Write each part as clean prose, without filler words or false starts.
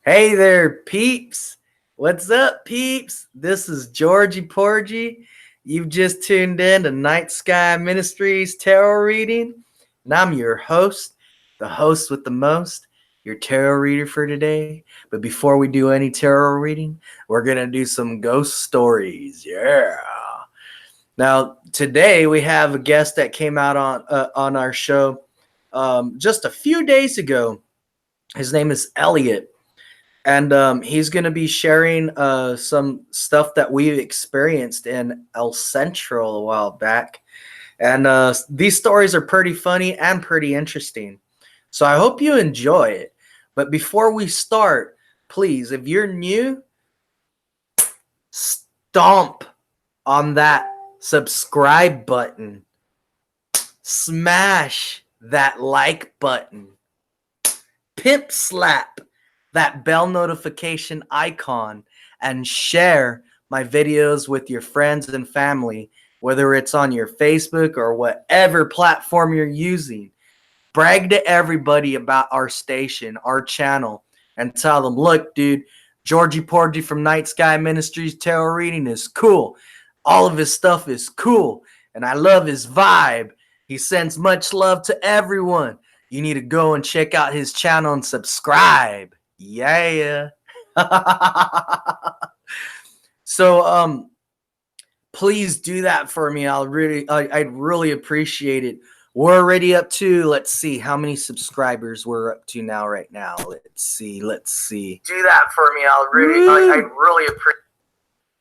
Hey there, peeps. What's up, peeps? This is Georgie Porgy. You've just tuned in to Night Sky Ministries Tarot Reading, and I'm your host, the host with the most, your tarot reader for today. But before we do any tarot reading, we're going to do some ghost stories. Yeah. Now, today we have a guest that came out on our show just a few days ago. His name is Elliot. And he's going to be sharing some stuff that we experienced in El Centro a while back. And these stories are pretty funny and pretty interesting. So I hope you enjoy it. But before we start, please, if you're new, stomp on that subscribe button. Smash that like button. Pimp slap that bell notification icon and share my videos with your friends and family, whether it's on your Facebook or whatever platform you're using. Brag to everybody about our station, our channel, and tell them, look, dude, Georgie Porgy from Night Sky Ministries Tarot Reading is cool. All of his stuff is cool, and I love his vibe. He sends much love to everyone. You need to go and check out his channel and subscribe. Yeah. So please do that for me. I'd really appreciate it. We're already up to, let's see how many subscribers we're up to now right now. Let's see. Do that for me. I'd really appreciate.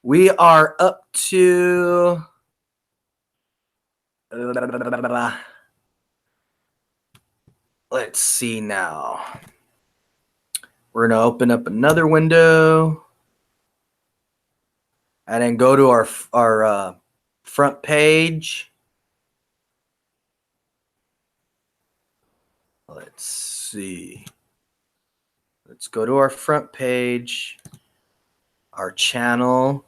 We are up to let's see now. We're going to open up another window and then go to our front page. Let's see. Let's go to our front page, our channel.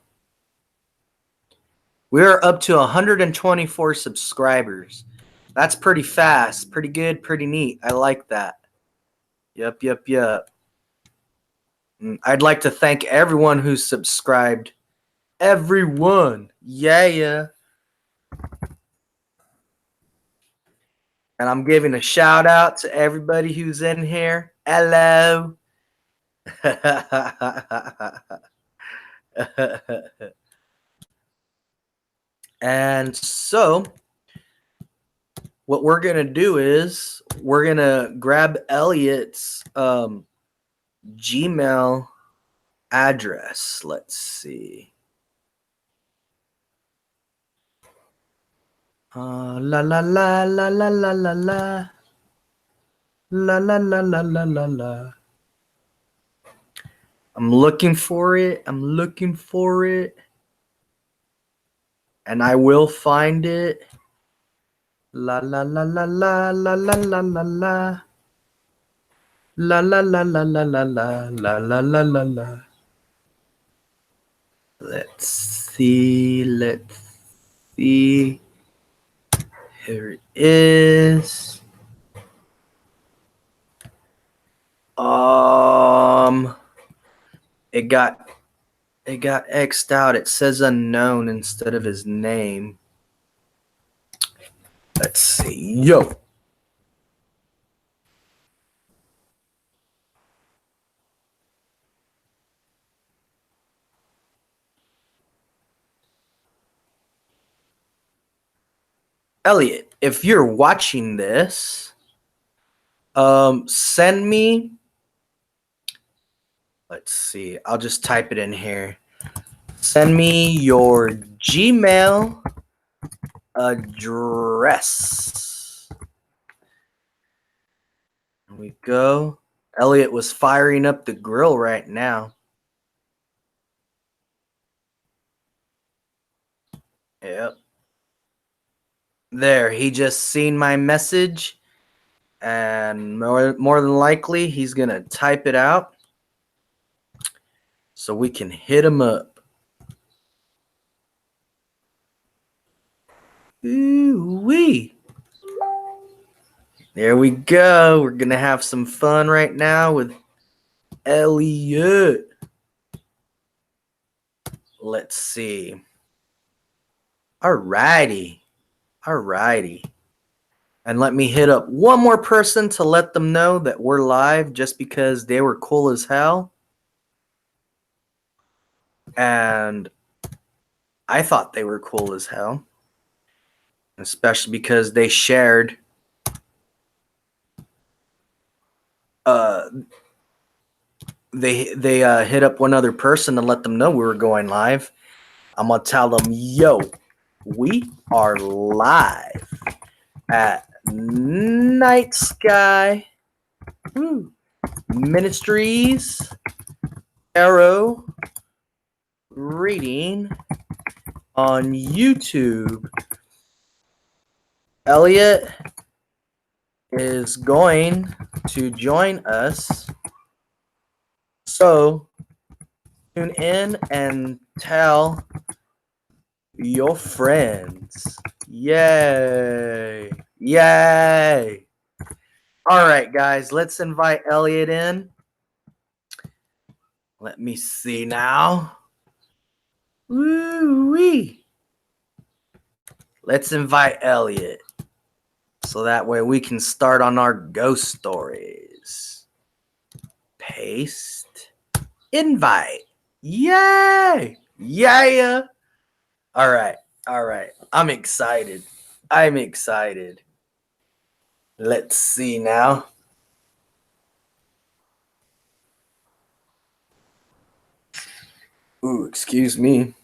We're up to 124 subscribers. That's pretty fast, pretty good, pretty neat. I like that. Yep. I'd like to thank everyone who's subscribed. Everyone. Yeah. And I'm giving a shout out to everybody who's in here. Hello. And so what we're going to do is we're going to grab Elliot's Gmail address. Let's see. La la la la la la la la la la la la la la. I'm looking for it. And I will find it. La la la la la la la la la la. La la la la la la la la la la la la. Let's see. Here it is. It got X'd out. It says unknown instead of his name. Let's see. Yo. Elliot, if you're watching this, send me. Let's see. I'll just type it in here. Send me your Gmail address. Here we go. Elliot was firing up the grill right now. Yep. There, he just seen my message, and more than likely he's gonna type it out so we can hit him up. Ooh-wee. There we go. We're gonna have some fun right now with Elliot. Let's see. Alrighty. And let me hit up one more person to let them know that we're live just because they were cool as hell. And I thought they were cool as hell. Especially because they shared they hit up one other person to let them know we were going live. I'm gonna tell them, yo, we are live at Night Sky Ministries Tarot Reading on YouTube. Elliot is going to join us, so tune in and tell your friends. Yay! All right, guys, let's invite Elliot in. Let me see now. Woo-wee. Let's invite Elliot so that way we can start on our ghost stories. Paste. Invite. Yay! Yeah! All right. I'm excited. Let's see now. Ooh, excuse me.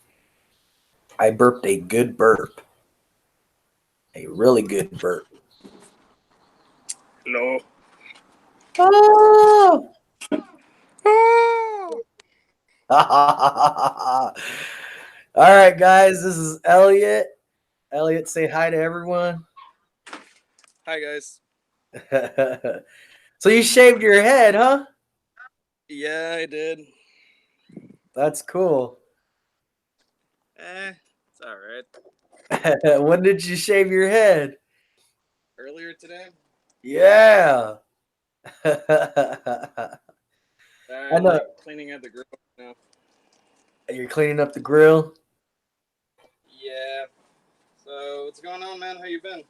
I burped a good burp. A really good burp. Hello. Oh! All right, guys, this is Elliot. Elliot, say hi to everyone. Hi, guys. So you shaved your head, huh? Yeah, I did. That's cool. It's all right. When did you shave your head? Earlier today. Yeah. I'm like cleaning up the grill now. You're cleaning up the grill? Yeah. So what's going on, man? How you been?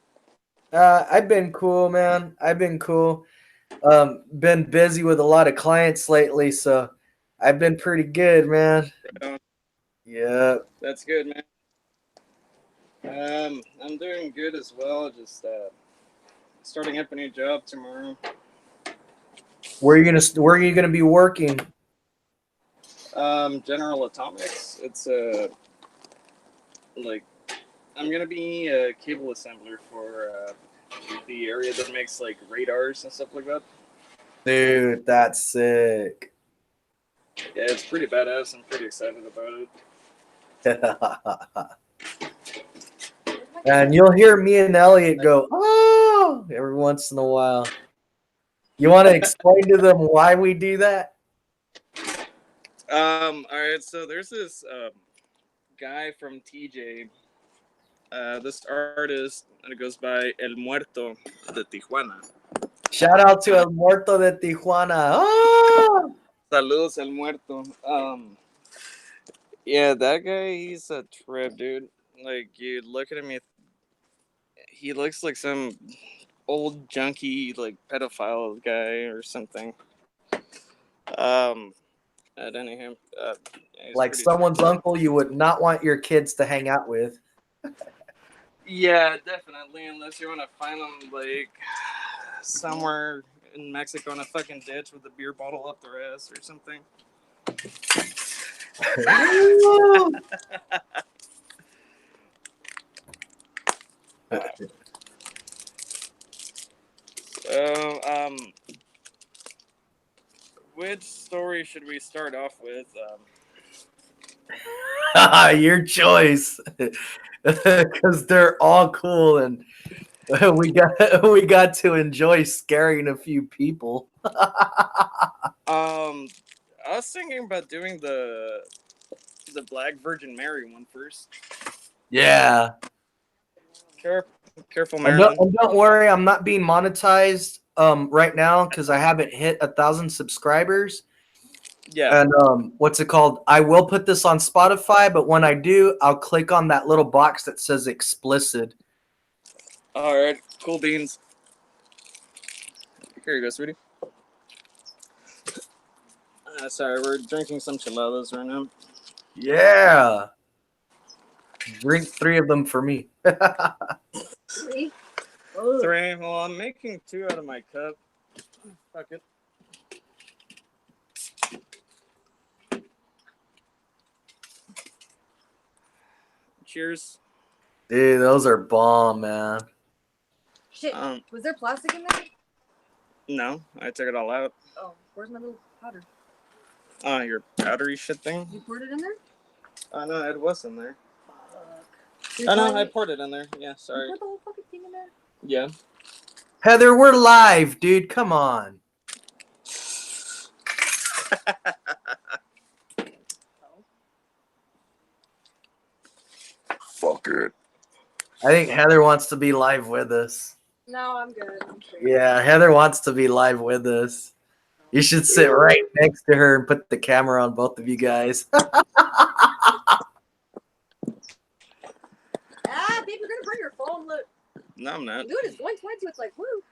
I've been cool, man. Been busy with a lot of clients lately, so I've been pretty good, man. Yeah. That's good, man. I'm doing good as well. Just starting up a new job tomorrow. Where are you gonna be working? General Atomics. It's like I'm gonna be a cable assembler for the area that makes like radars and stuff like that. Dude, that's sick. Yeah, it's pretty badass. I'm pretty excited about it. And you'll hear me and Elliot go, oh, every once in a while. You want to explain to them why we do that? All right. So there's this guy from TJ. This artist that goes by El Muerto de Tijuana. Shout out to El Muerto de Tijuana. Oh! Saludos El Muerto. Yeah, that guy, he's a trip, dude. Like, you look at him, he looks like some old junkie, like pedophile guy or something. At any him, Like someone's uncle you would not want your kids to hang out with. Yeah, definitely. Unless you want to find them like somewhere in Mexico in a fucking ditch with a beer bottle up their ass or something. So, which story should we start off with? Your choice, because they're all cool, and we got to enjoy scaring a few people. I was thinking about doing the Black Virgin Mary one first. Yeah. Careful, Marilyn. And don't worry, I'm not being monetized right now because I haven't hit 1,000 subscribers. Yeah. And what's it called? I will put this on Spotify, but when I do, I'll click on that little box that says explicit. All right. Cool beans. Here you go, sweetie. Sorry, we're drinking some chiladas right now. Yeah. Drink 3 of them for me. 3? Three. Well, I'm making 2 out of my cup. Fuck it. Cheers. Dude, those are bomb, man. Shit. Was there plastic in there? No, I took it all out. Oh, where's my little powder? Your powdery shit thing? You poured it in there? No, it was in there. Fuck. No, I poured it in there. Yeah, sorry. You poured the whole fucking thing in there? Yeah. Heather, we're live, dude. Come on. Fuck it. I think Heather wants to be live with us. No, I'm good. I'm Yeah, Heather wants to be live with us. You should sit right next to her and put the camera on both of you guys. Babe, you're gonna bring your phone. Look. No, I'm not. Dude, it's going towards you. It's like, woo.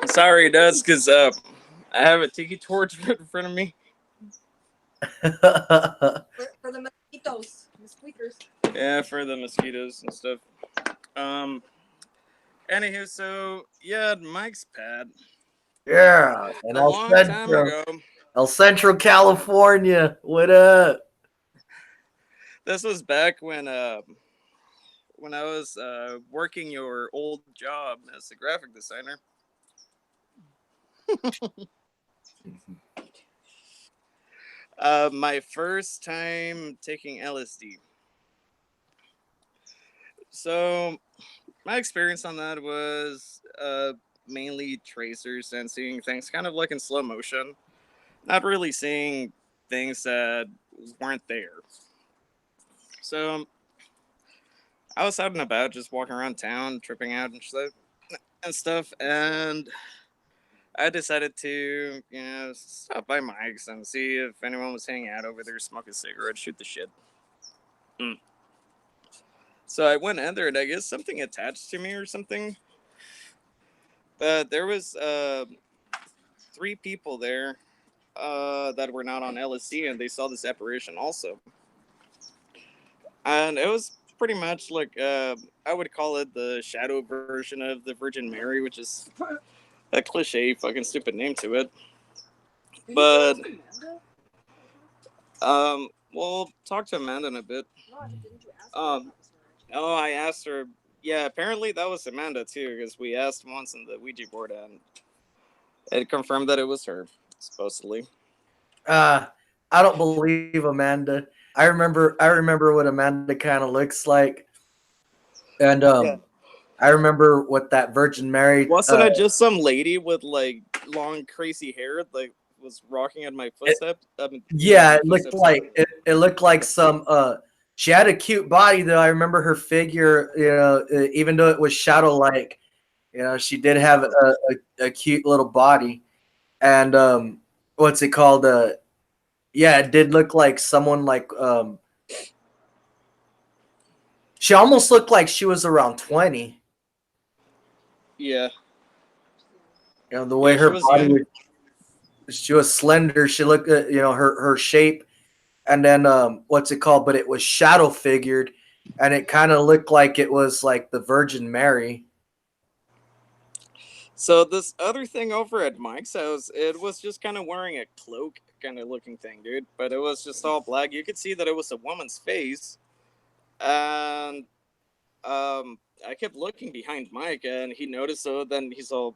Sorry, it does, because I have a tiki torch in front of me. For the mosquitoes. The squeakers. Yeah, for the mosquitoes and stuff. Anywho, so, yeah, Mike's pad. Yeah. And A long time ago. Centro California. What up? This was back when I was working your old job as a graphic designer. My first time taking LSD. So my experience on that was mainly tracers and seeing things kind of like in slow motion, not really seeing things that weren't there. So I was out and about, just walking around town, tripping out and stuff, and I decided to, stop by Mike's and see if anyone was hanging out over there, smoke a cigarette, shoot the shit. So I went in there, and I guess something attached to me or something. But there was 3 people there that were not on LSD, and they saw this apparition also. And it was pretty much like, I would call it the shadow version of the Virgin Mary, which is a cliche, fucking stupid name to it. But we'll talk to Amanda in a bit. Oh, I asked her. Yeah, apparently that was Amanda too, because we asked once on the Ouija board, and it confirmed that it was her, supposedly. I don't believe Amanda. I remember what Amanda kind of looks like, and I remember what that Virgin Mary. Wasn't it just some lady with like long, crazy hair, like was rocking at my footsteps? Yeah, it looked like it looked like some. She had a cute body though. I remember her figure. Even though it was shadow like, she did have a cute little body, and what's it called? Yeah, it did look like someone like. She almost looked like she was around 20. Yeah. The way her body young. she was slender. She looked at, her shape, and then what's it called? But it was shadow figured, and it kind of looked like it was like the Virgin Mary. So this other thing over at Mike's house, it was just kind of wearing a cloak kind of looking thing, dude. But it was just all black. You could see that it was a woman's face, and I kept looking behind Mike, and he noticed. So then he's all,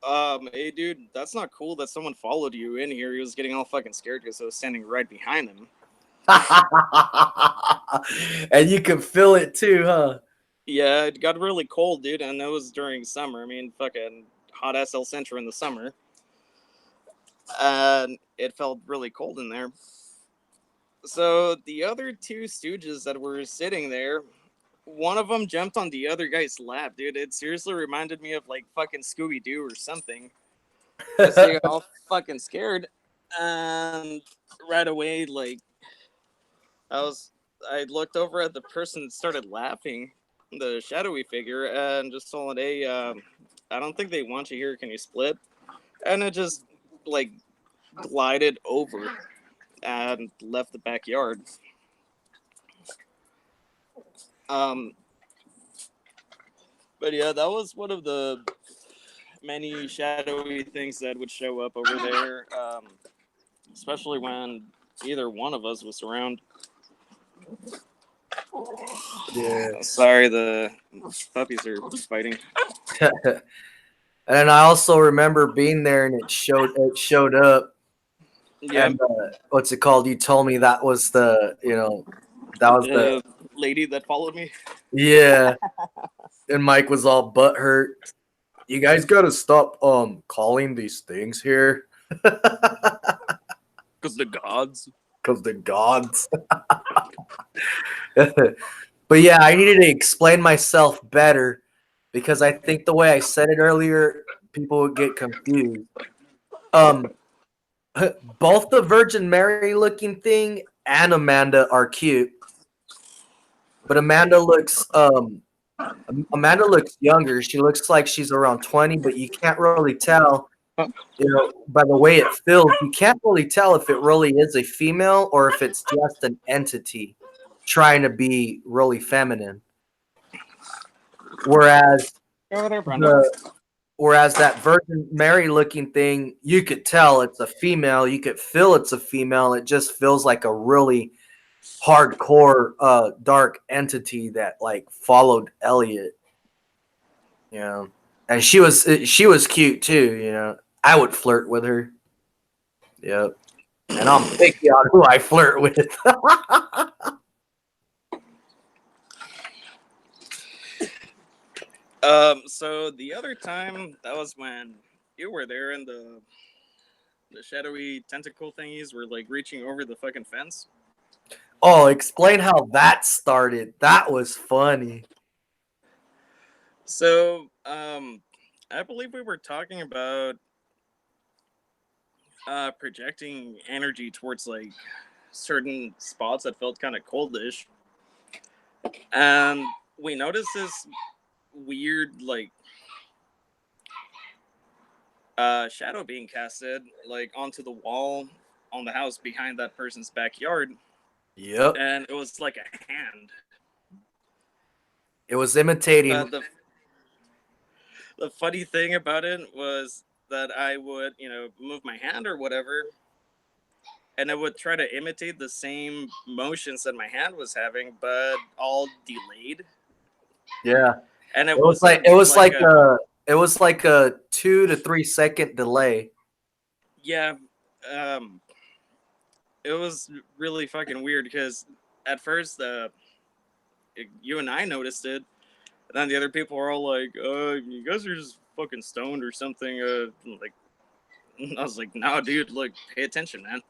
hey, dude, that's not cool that someone followed you in here. He was getting all fucking scared because I was standing right behind him. And you could feel it too, huh? Yeah, it got really cold, dude, and it was during summer. I mean, fucking hot ass El Centro in the summer. And it felt really cold in there. So the other 2 stooges that were sitting there, one of them jumped on the other guy's lap, dude. It seriously reminded me of like fucking Scooby Doo or something. Cause they got all fucking scared, and right away, like I looked over at the person that started laughing, the shadowy figure, and just told it, "Hey, I don't think they want you here. Can you split?" And it just like glided over and left the backyard. Um, but yeah, that was one of the many shadowy things that would show up over there, especially when either one of us was around. Yeah. Sorry, the puppies are fighting. And I also remember being there, and it showed up. Yeah, And what's it called? You told me that was the the lady that followed me. yeah. And Mike was all butthurt. You guys gotta stop calling these things here. Because the gods. Because the gods. But yeah, I needed to explain myself better because I think the way I said it earlier, people would get confused. Both the Virgin Mary looking thing and Amanda are cute, but Amanda looks younger. She looks like she's around 20, but you can't really tell. By the way it feels, you can't really tell if it really is a female or if it's just an entity trying to be really feminine. Whereas Over there, Brenda. whereas that Virgin Mary looking thing, you could tell it's a female. You could feel it's a female. It just feels like a really hardcore dark entity that like followed Elliot. And she was cute too. I would flirt with her. Yep. And I'm picky on who I flirt with. So the other time, that was when you were there and the shadowy tentacle thingies were like reaching over the fucking fence. Oh, explain how that started. That was funny. So, I believe we were talking about projecting energy towards like certain spots that felt kind of coldish, and we noticed this weird like shadow being casted like onto the wall on the house behind that person's backyard. Yep. And it was like a hand. It was imitating. But the funny thing about it was that I would, move my hand or whatever, and it would try to imitate the same motions that my hand was having, but all delayed. Yeah. And It was like a 2 to 3 second delay. Yeah. It was really fucking weird because at first you and I noticed it, and then the other people were all like, you guys are just fucking stoned or something. Like, I was like, no, dude, look, pay attention, man.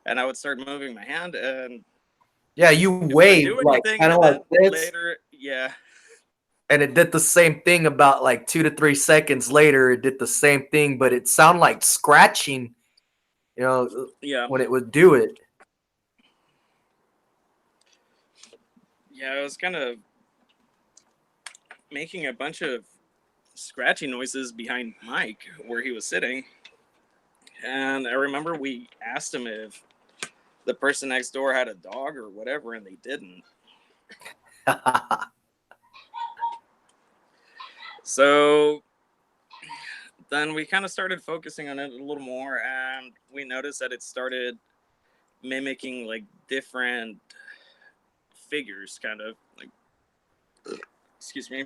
And I would start moving my hand, and yeah, you waved like kind of like this. Later, yeah. And it did the same thing about like 2 to 3 seconds later. It did the same thing, but it sounded like scratching, Yeah. when it would do it. Yeah, I was kind of making a bunch of scratchy noises behind Mike where he was sitting. And I remember we asked him if the person next door had a dog or whatever, and they didn't. So then we kind of started focusing on it a little more, and we noticed that it started mimicking like different figures, kind of like, excuse me,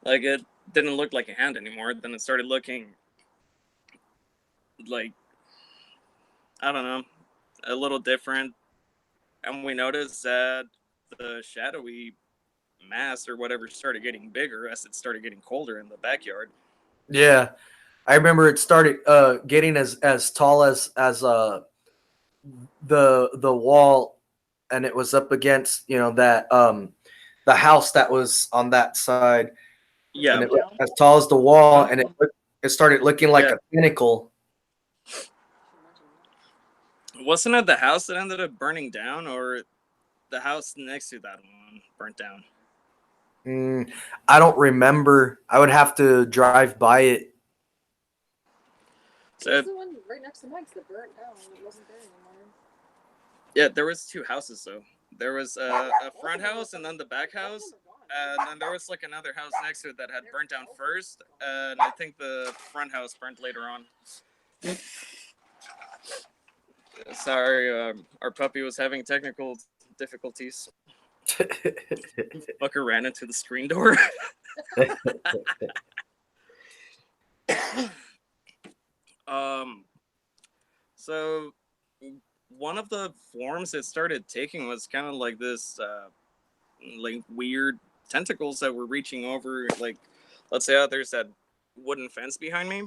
like it didn't look like a hand anymore. Then it started looking like, I don't know, a little different. And we noticed that the shadowy mass or whatever started getting bigger as it started getting colder in the backyard. Yeah. I remember it started getting as tall as the wall, and it was up against, that the house that was on that side, Yeah. and it was as tall as the wall, and it started looking like Yeah. a pinnacle. Wasn't it the house that ended up burning down, or the house next to that one burnt down? I don't remember. I would have to drive by it. So That's the one right next to Mike's that burnt down. It wasn't there anymore. yeah, there was two houses though. There was a front house and then the back house, and then there was like another house next to it that had burnt down first, and I think the front house burnt later on. Sorry, our puppy was having technical difficulties. Fucker ran into the screen door. So one of the forms it started taking was kind of like this, like weird tentacles that were reaching over. Like, let's say there's that wooden fence behind me.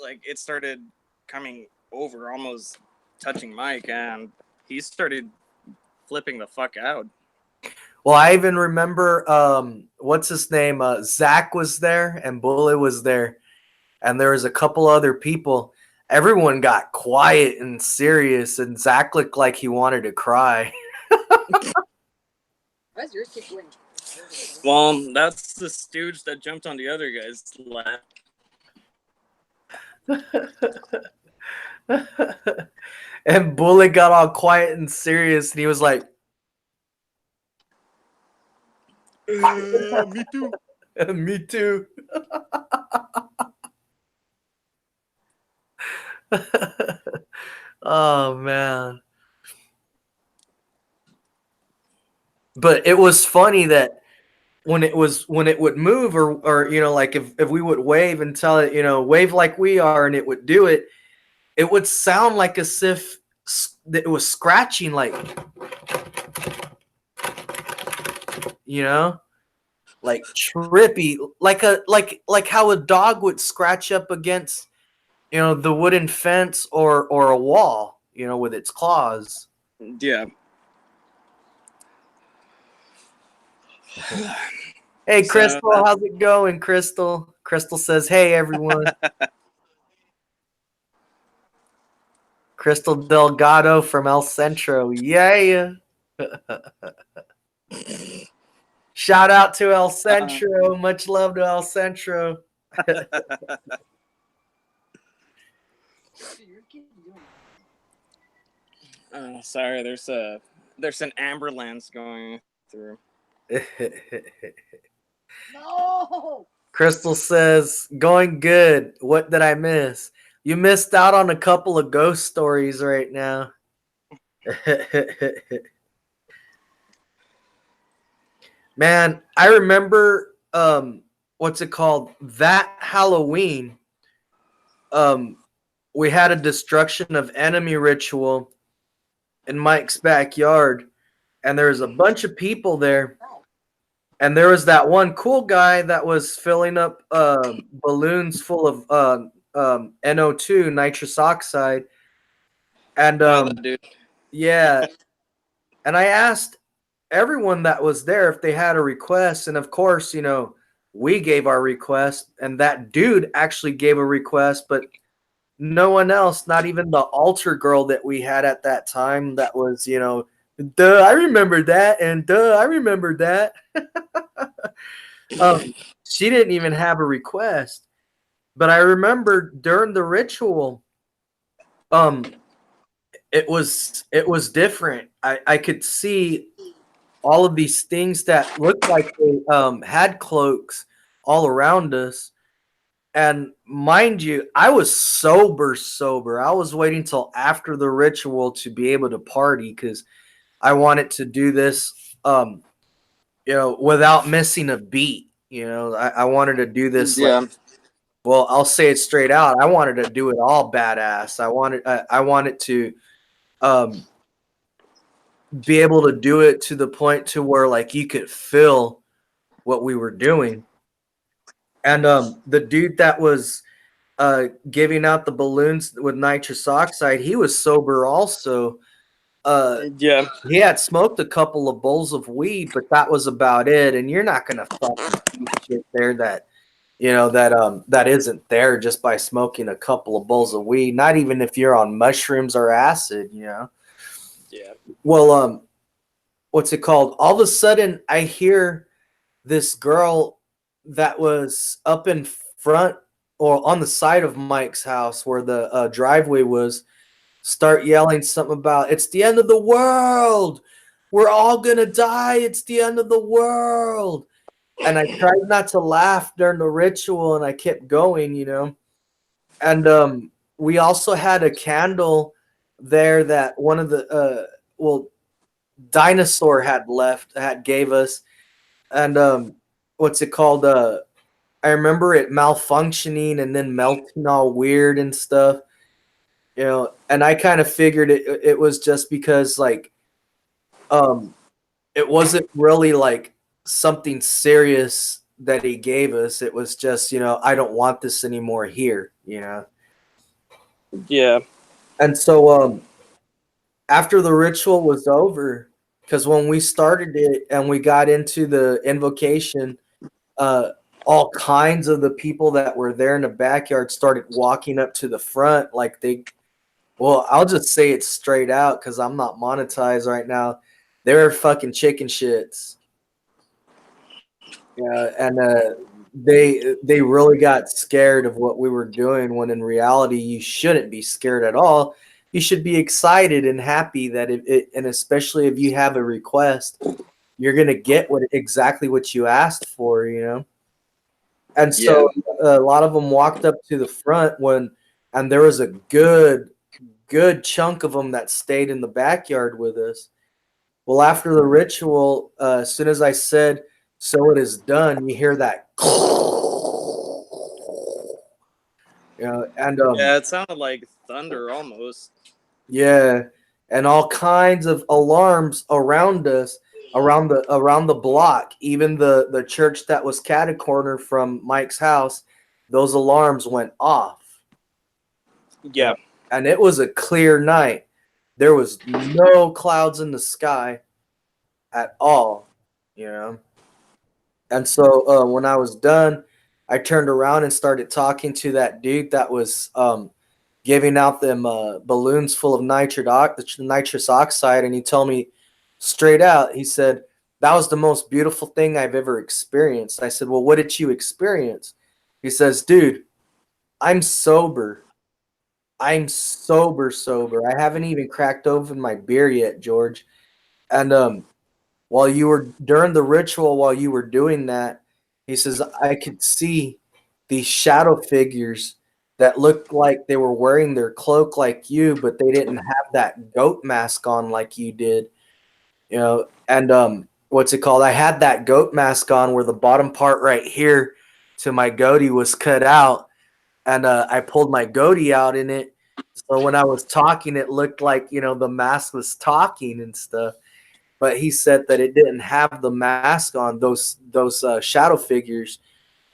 Like, it started coming over, almost touching Mike, and he started flipping the fuck out. Well, I even remember, what's his name? Zach was there and Bullet was there. And there was a couple other people. Everyone got quiet and serious, and Zach looked like he wanted to cry. Why's yours keep going? Well, that's the stooge that jumped on the other guy's lap. And Bullet got all quiet and serious, and he was like, Me too. me too. Oh man. But it was funny that when it would move, or like if we would wave and tell it, wave like we are, and it would do it, it would sound like as if it was scratching, like, like trippy, like how a dog would scratch up against the wooden fence or a wall, with its claws. Yeah. Hey, So, Crystal, how's it going, Crystal? Crystal says, hey, everyone. Crystal Delgado from El Centro. Yeah. Shout out to El Centro. Much love to El Centro. Sorry, there's an ambulance going through. No. Crystal says, going good. What did I miss? You missed out on a couple of ghost stories right now. Man, I remember what's it called? That Halloween. We had a destruction of enemy ritual in Mike's backyard, and there was a bunch of people there. And there was that one cool guy that was filling up balloons full of NO2, nitrous oxide. And Dude. yeah, and I asked everyone that was there if they had a request, and of course, we gave our request, and that dude actually gave a request, but no one else, not even the altar girl that we had at that time, that was, duh, I remember that, and duh, I remember that. She didn't even have a request. But I remember during the ritual, it was different. I could see all of these things that looked like they had cloaks all around us. And mind you, I was sober. I was waiting till after the ritual to be able to party, because I wanted to do this without missing a beat. I wanted to do this. Yeah. Well, I'll say it straight out. I wanted to do it all badass. I wanted to be able to do it to the point to where, like, you could feel what we were doing. And the dude that was giving out the balloons with nitrous oxide, he was sober also. Yeah. He had smoked a couple of bowls of weed, but that was about it. And you're not gonna fucking see shit there that that isn't there just by smoking a couple of bowls of weed. Not even if you're on mushrooms or acid, Yeah. Well, what's it called? All of a sudden, I hear this girl that was up in front or on the side of Mike's house where the driveway was start yelling something about it's the end of the world. We're all gonna die. It's the end of the world. And I tried not to laugh during the ritual, and I kept going. And we also had a candle there that one of the dinosaur had gave us, and what's it called? I remember it malfunctioning and then melting all weird and stuff. And I kind of figured it was just because like it wasn't really like something serious that he gave us. It was just, I don't want this anymore here. Yeah. And so after the ritual was over, because when we started it and we got into the invocation, all kinds of the people that were there in the backyard started walking up to the front like I'll just say it straight out because I'm not monetized right now. They're fucking chicken shits. Yeah, and they really got scared of what we were doing when in reality you shouldn't be scared at all. You should be excited and happy that and especially if you have a request, you're gonna get exactly what you asked for. And so a lot of them walked up to the front and there was a good chunk of them that stayed in the backyard with us. Well, after the ritual, as soon as I said, "So it is done," you hear that, and Yeah, it sounded like thunder almost. yeah, and all kinds of alarms around us, around the block. Even the church that was cat a corner from Mike's house, those alarms went off. Yeah. And it was a clear night. There was no clouds in the sky at all. And so when I was done, I turned around and started talking to that dude that was giving out them balloons full of nitrous oxide, and he told me straight out. He said that was the most beautiful thing I've ever experienced. I said, "Well, what did you experience?" He says, "Dude, I'm sober. I'm sober. I haven't even cracked open my beer yet, George." And while you were during the ritual, while you were doing that, he says, I could see these shadow figures that looked like they were wearing their cloak like you, but they didn't have that goat mask on like you did. And what's it called? I had that goat mask on where the bottom part right here to my goatee was cut out, and I pulled my goatee out in it. So when I was talking, it looked like the mask was talking and stuff. But he said that it didn't have the mask on, those shadow figures,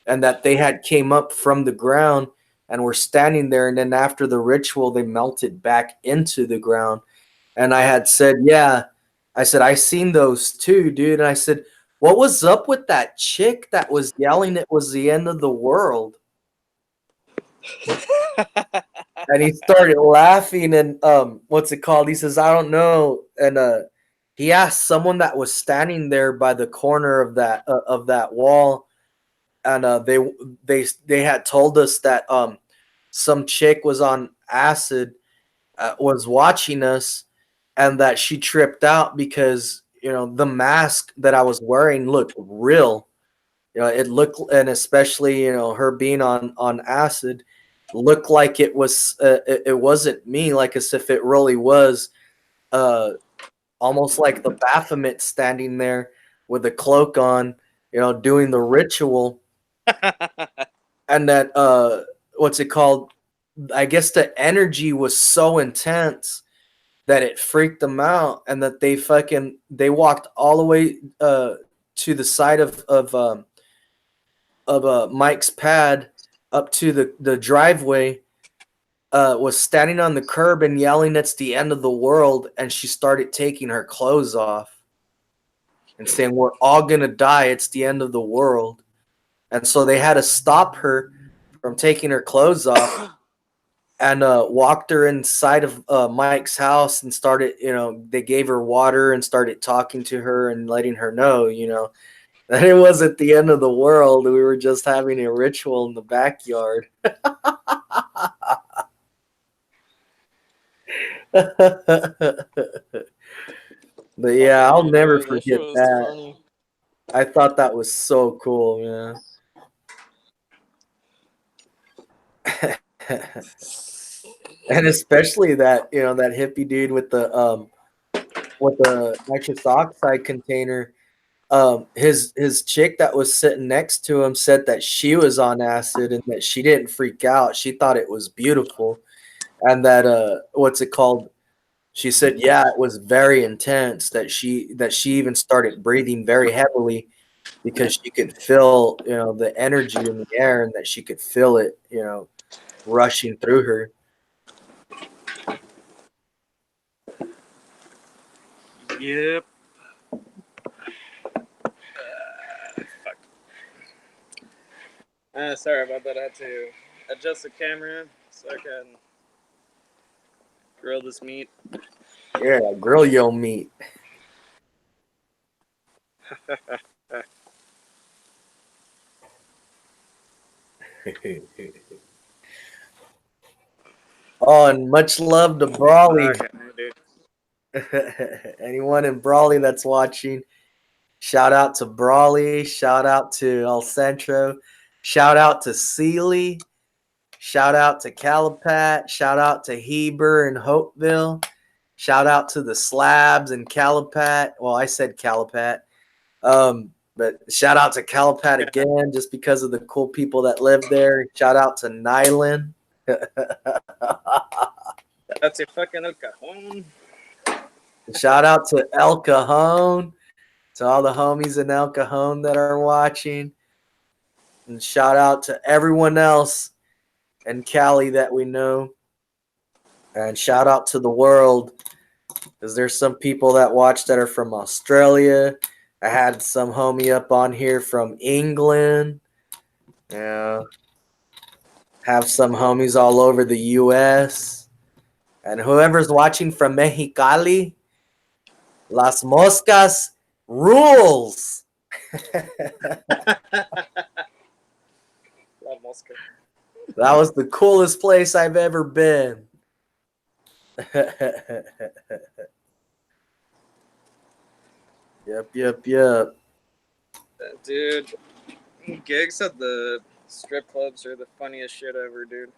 and that they had came up from the ground and were standing there, and then after the ritual they melted back into the ground. And I had said, yeah, I said, I seen those too, dude. And I said, what was up with that chick that was yelling it was the end of the world? And he started laughing, and what's it called? He says, I don't know. And he asked someone that was standing there by the corner of that wall, and they had told us that some chick was on acid, was watching us, and that she tripped out because the mask that I was wearing looked real. It looked, and especially her being on acid, looked like it was it wasn't me, like as if it really was uh almost like the Baphomet standing there with a cloak on, doing the ritual. And that what's it called? I guess the energy was so intense that it freaked them out, and that they walked all the way to the side of Mike's pad up to the driveway, was standing on the curb and yelling, "It's the end of the world!" And she started taking her clothes off and saying, "We're all gonna die. It's the end of the world." And so they had to stop her from taking her clothes off and walked her inside of Mike's house and started, they gave her water and started talking to her and letting her know, that it wasn't the end of the world. We were just having a ritual in the backyard. But yeah, I'll never Dude, that shit forget was that. funny. I thought that was so cool, man. And especially that, that hippie dude with the nitrous oxide container. His chick that was sitting next to him said that she was on acid and that she didn't freak out. She thought it was beautiful. And that what's it called? She said, yeah, it was very intense, that she even started breathing very heavily because she could feel, the energy in the air, and that she could feel it, rushing through her. Yep. Fuck. Sorry about that. I had to adjust the camera so I can grill this meat. Yeah, grill your meat. Oh, and much love to Brawley. Okay, dude. Anyone in Brawley that's watching, shout out to Brawley. Shout out to El Centro. Shout out to Sealy. Shout out to Calipat. Shout out to Heber and Hopeville. Shout out to the Slabs and Calipat. Well, I said Calipat. But shout out to Calipat again, just because of the cool people that live there. Shout out to Nyland. That's a fucking El Cajon. Shout out to El Cajon, to all the homies in El Cajon that are watching. And shout out to everyone else in Cali that we know. And shout out to the world, because there's some people that watch that are from Australia. I had some homie up on here from England. Yeah. Have some homies all over the US. And whoever's watching from Mexicali, Las Moscas rules. La Mosca. That was the coolest place I've ever been. Yep. Dude, gigs at the strip clubs are the funniest shit ever, dude.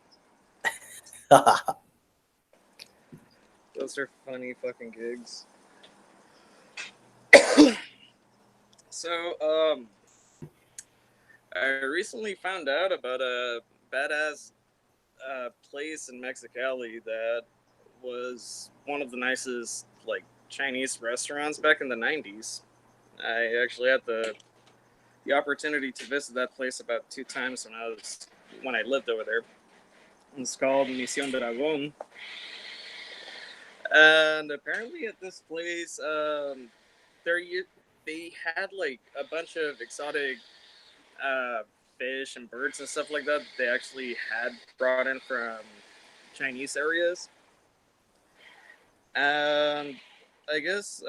Those are funny fucking gigs. So, I recently found out about a badass place in Mexicali that was one of the nicest like Chinese restaurants back in the '90s. I actually had the opportunity to visit that place about 2 times when I lived over there. It's called Misión Dragón, and apparently at this place, there they had like a bunch of exotic uh, fish and birds and stuff like that. They actually had brought in from Chinese areas, and I guess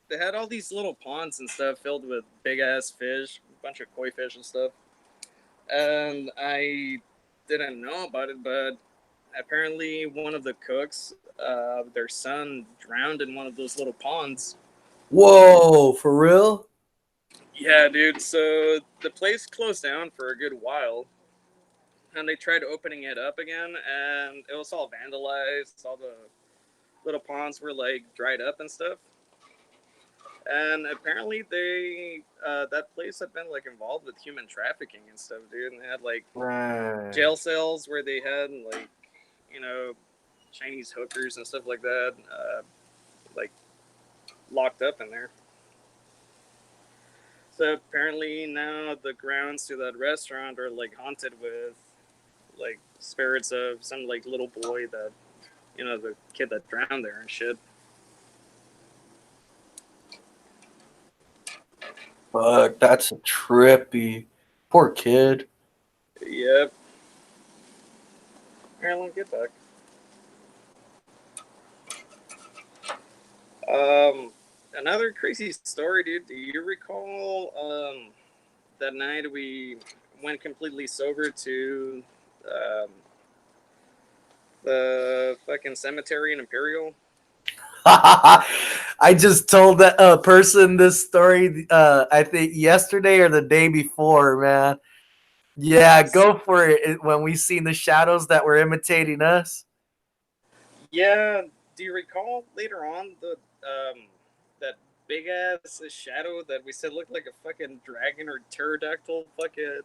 they had all these little ponds and stuff filled with big ass fish, a bunch of koi fish and stuff. And I didn't know about it, but apparently one of the cooks, their son drowned in one of those little ponds. Whoa, for real? Yeah, dude. So the place closed down for a good while, and they tried opening it up again, and it was all vandalized. All the little ponds were like dried up and stuff. And apparently that place had been like involved with human trafficking and stuff, dude. And they had like Right. jail cells where they had like, you know, Chinese hookers and stuff like that, like locked up in there. So apparently now the grounds to that restaurant are like haunted with like spirits of some like little boy that, you know, the kid that drowned there and shit. Fuck, that's trippy. Poor kid. Yep. Here, let me get back. Another crazy story, dude. Do you recall that night we went completely sober to the fucking cemetery in Imperial? I just told that person this story, I think yesterday or the day before, man. Yeah, go for it. When we seen the shadows that were imitating us. Yeah. Do you recall later on the that big ass shadow that we said looked like a fucking dragon or pterodactyl fucking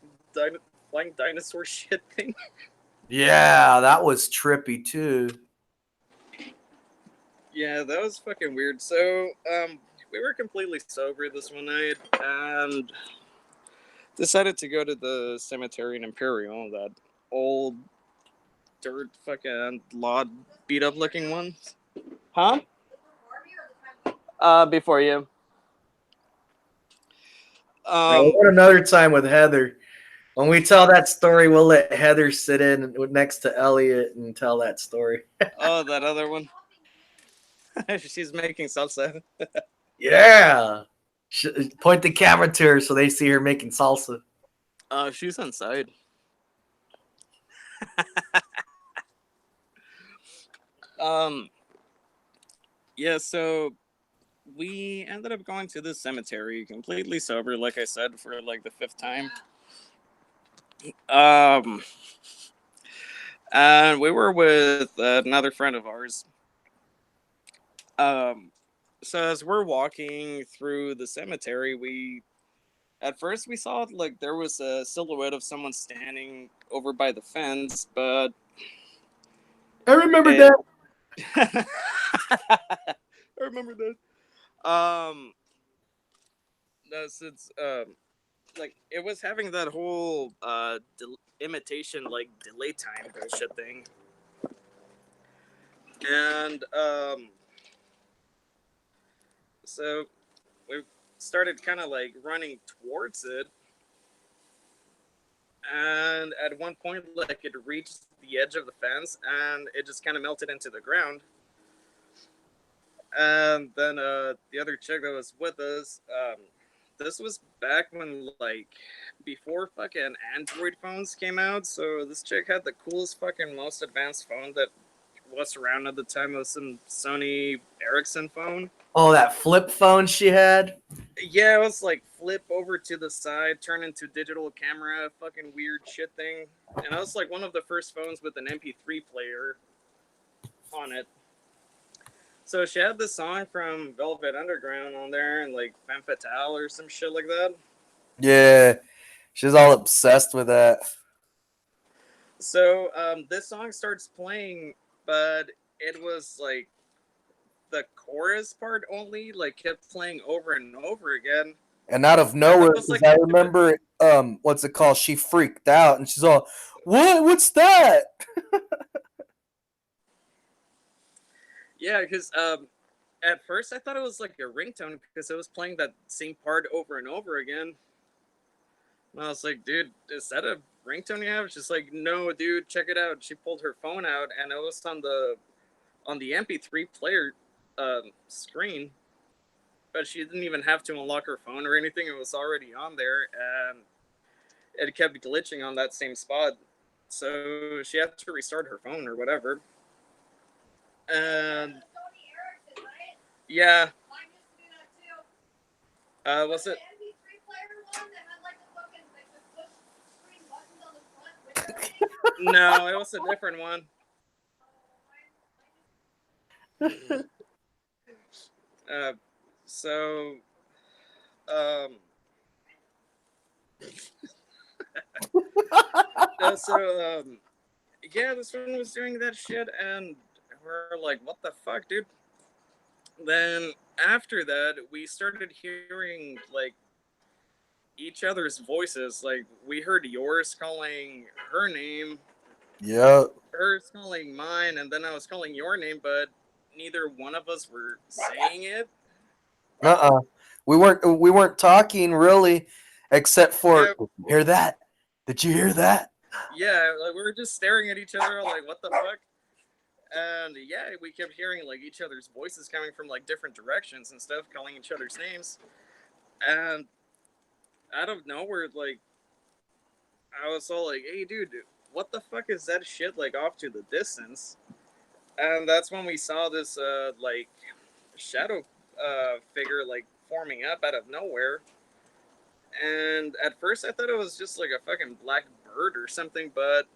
flying dinosaur shit thing? Yeah, that was trippy too. Yeah, that was fucking weird. So, we were completely sober this one night and decided to go to the cemetery in Imperial, that old dirt fucking lot beat up looking one. Huh? Before you. What another time with Heather. When we tell that story, we'll let Heather sit in next to Elliot and tell that story. Oh, that other one. She's making salsa. Yeah. Point the camera to her so they see her making salsa. She's inside. um, yeah, so we ended up going to this cemetery completely sober, like I said, for like the fifth time. Um, and we were with another friend of ours. Um, so as we're walking through the cemetery, we at first we saw like there was a silhouette of someone standing over by the fence, but I remember it, that. I remember that. No, since like it was having that whole imitation like delay time bullshit thing, and so we started kind of like running towards it, and at one point like it reached the edge of the fence and it just kind of melted into the ground. And then the other chick that was with us, this was back when like before fucking Android phones came out, so this chick had the coolest fucking most advanced phone that was around at the time. It was some Sony Ericsson phone. Oh, that flip phone she had. Yeah, it was like flip over to the side, turn into digital camera, fucking weird shit thing. And it was like one of the first phones with an MP3 player on it. So she had this song from Velvet Underground on there, and like Femme Fatale or some shit like that. Yeah, she's all obsessed with that. So this song starts playing, but it was like the chorus part only, like kept playing over and over again. And out of I thought nowhere, it was because like I remember, what's it called? She freaked out, and she's all, "What? What's that?" yeah, because at first I thought it was like a ringtone because it was playing that same part over and over again. And I was like, dude, is that a ringtone you have? She's like, no, dude, check it out. She pulled her phone out and it was on the MP3 player screen, but she didn't even have to unlock her phone or anything. It was already on there, and it kept glitching on that same spot. So she had to restart her phone or whatever. And yeah, was it? No, it was a different one. Uh, so, um, yeah, this one was doing that shit, and we're like, what the fuck, dude? Then after that, we started hearing like each other's voices. Like we heard yours calling her name, Yep. her calling mine, and then I was calling your name, but neither one of us were saying it. Uh-uh. We weren't talking really, except for Yeah, hear that? Did you hear that? yeah, like we were just staring at each other, like what the fuck. And yeah, we kept hearing like each other's voices coming from like different directions and stuff, calling each other's names. And out of nowhere, like I was all like, "Hey, dude, what the fuck is that shit like off to the distance?" And that's when we saw this like shadow figure like forming up out of nowhere. And at first, I thought it was just like a fucking black bird or something, but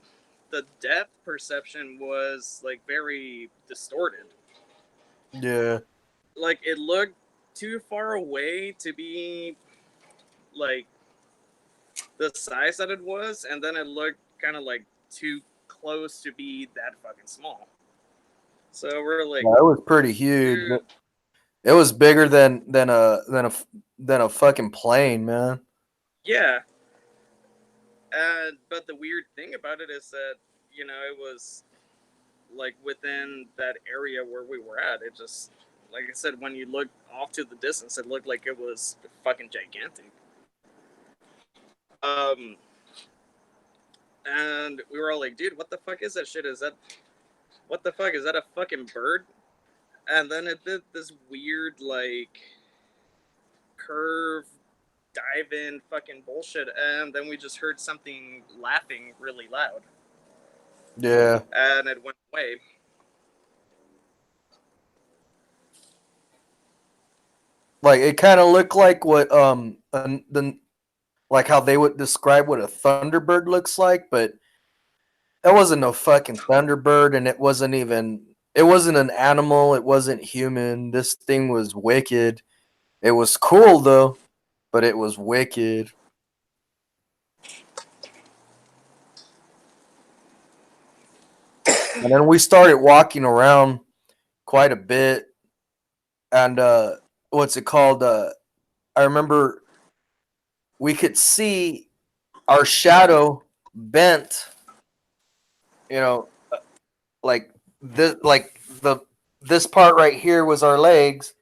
the depth perception was like very distorted. Yeah. Like it looked too far away to be like the size that it was, and then it looked kind of like too close to be that fucking small. So we're like, Yeah, it was pretty huge. dude, It was bigger than a fucking plane, man. yeah. And but the weird thing about it is that it was like within that area where we were at. It just, like I said, when you looked off to the distance, it looked like it was fucking gigantic. Um, and we were all like, dude, what the fuck is that shit? Is that what the fuck is that a fucking bird? And then it did this weird like curve dive in fucking bullshit, and then we just heard something laughing really loud, Yeah. and it went away. Like it kind of looked like what like how they would describe what a thunderbird looks like, but that wasn't no fucking thunderbird, and it wasn't an animal, it wasn't human. This thing was wicked. It was cool though, but it was wicked. And then we started walking around quite a bit, and what's it called? I remember we could see our shadow bent, you know, like this part right here was our legs,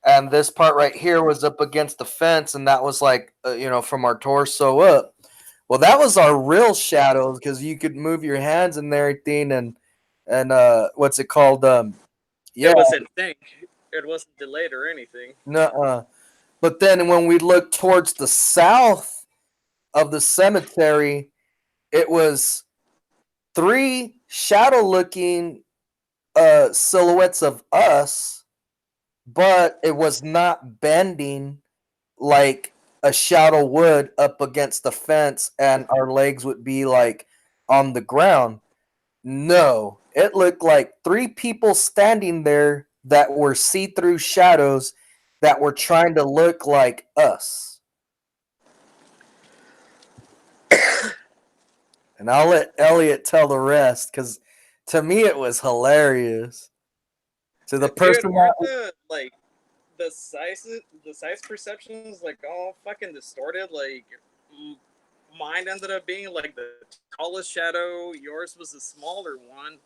and this part right here was up against the fence, and that was like from our torso up. Well, that was our real shadows because you could move your hands and everything, and what's it called? Yeah, It was in sync. It wasn't delayed or anything. nuh-uh. But then when we looked towards the south of the cemetery, it was three shadow-looking silhouettes of us, but it was not bending like a shadow would up against the fence and our legs would be like on the ground. No, it looked like three people standing there that were see-through shadows that were trying to look like us. And I'll let Elliot tell the rest because to me it was hilarious. To the Dude, person weren't that the size perceptions like all fucking distorted? Like mine ended up being like the tallest shadow, yours was the smaller one,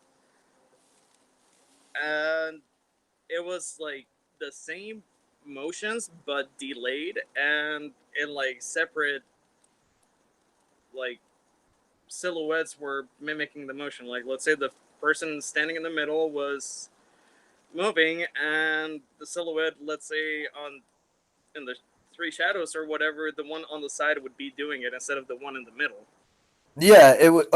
and it was like the same motions but delayed and in like separate like silhouettes were mimicking the motion. Like let's say the person standing in the middle was moving, and the silhouette, let's say on in the three shadows or whatever, the one on the side would be doing it instead of the one in the middle. yeah, it was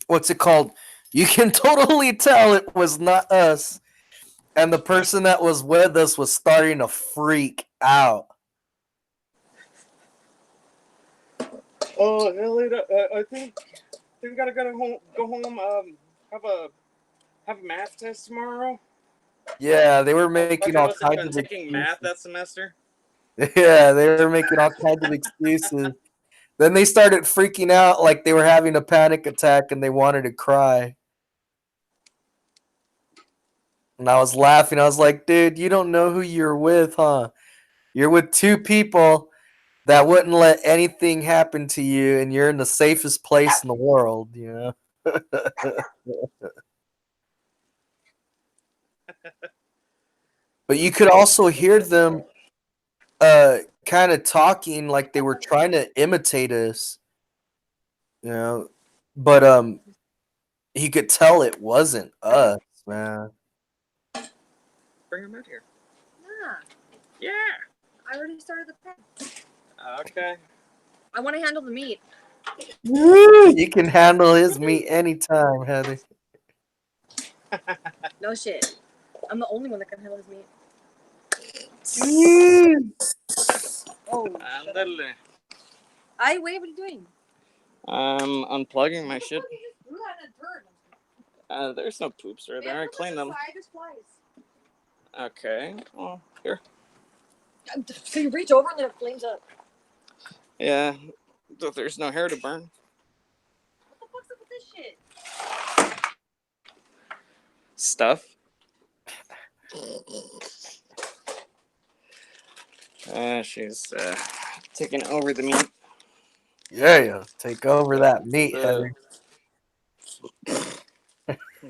what's it called? You can totally tell it was not us, and the person that was with us was starting to freak out. Oh, Elliot, I think we gotta go home. Have a have a math test tomorrow. Yeah, they were making Fucking all wasn't kinds even of taking math excuses. that semester. Yeah, they were making all kinds of excuses. Then they started freaking out like they were having a panic attack and they wanted to cry. And I was laughing. I was like, dude, you don't know who you're with, huh? You're with two people that wouldn't let anything happen to you, and you're in the safest place in the world, you know? But you could also hear them kind of talking like they were trying to imitate us, you know. But he could tell it wasn't us, man. Bring him out here. Yeah. Yeah. I already started the pen. Okay. I want to handle the meat. You can handle his meat anytime, Heather. No shit. I'm the only one that can handle his meat. Oh. Ándale. Wait, what are you doing? I'm unplugging my shit. You had a dirt. There's no poops right there. I cleaned them. There's flies. Okay. Well, here. So you reach over and then it flames up. Yeah. There's no hair to burn. What the fuck's up with this shit? Stuff. She's taking over the meat. Yeah, take over that meat, Heather.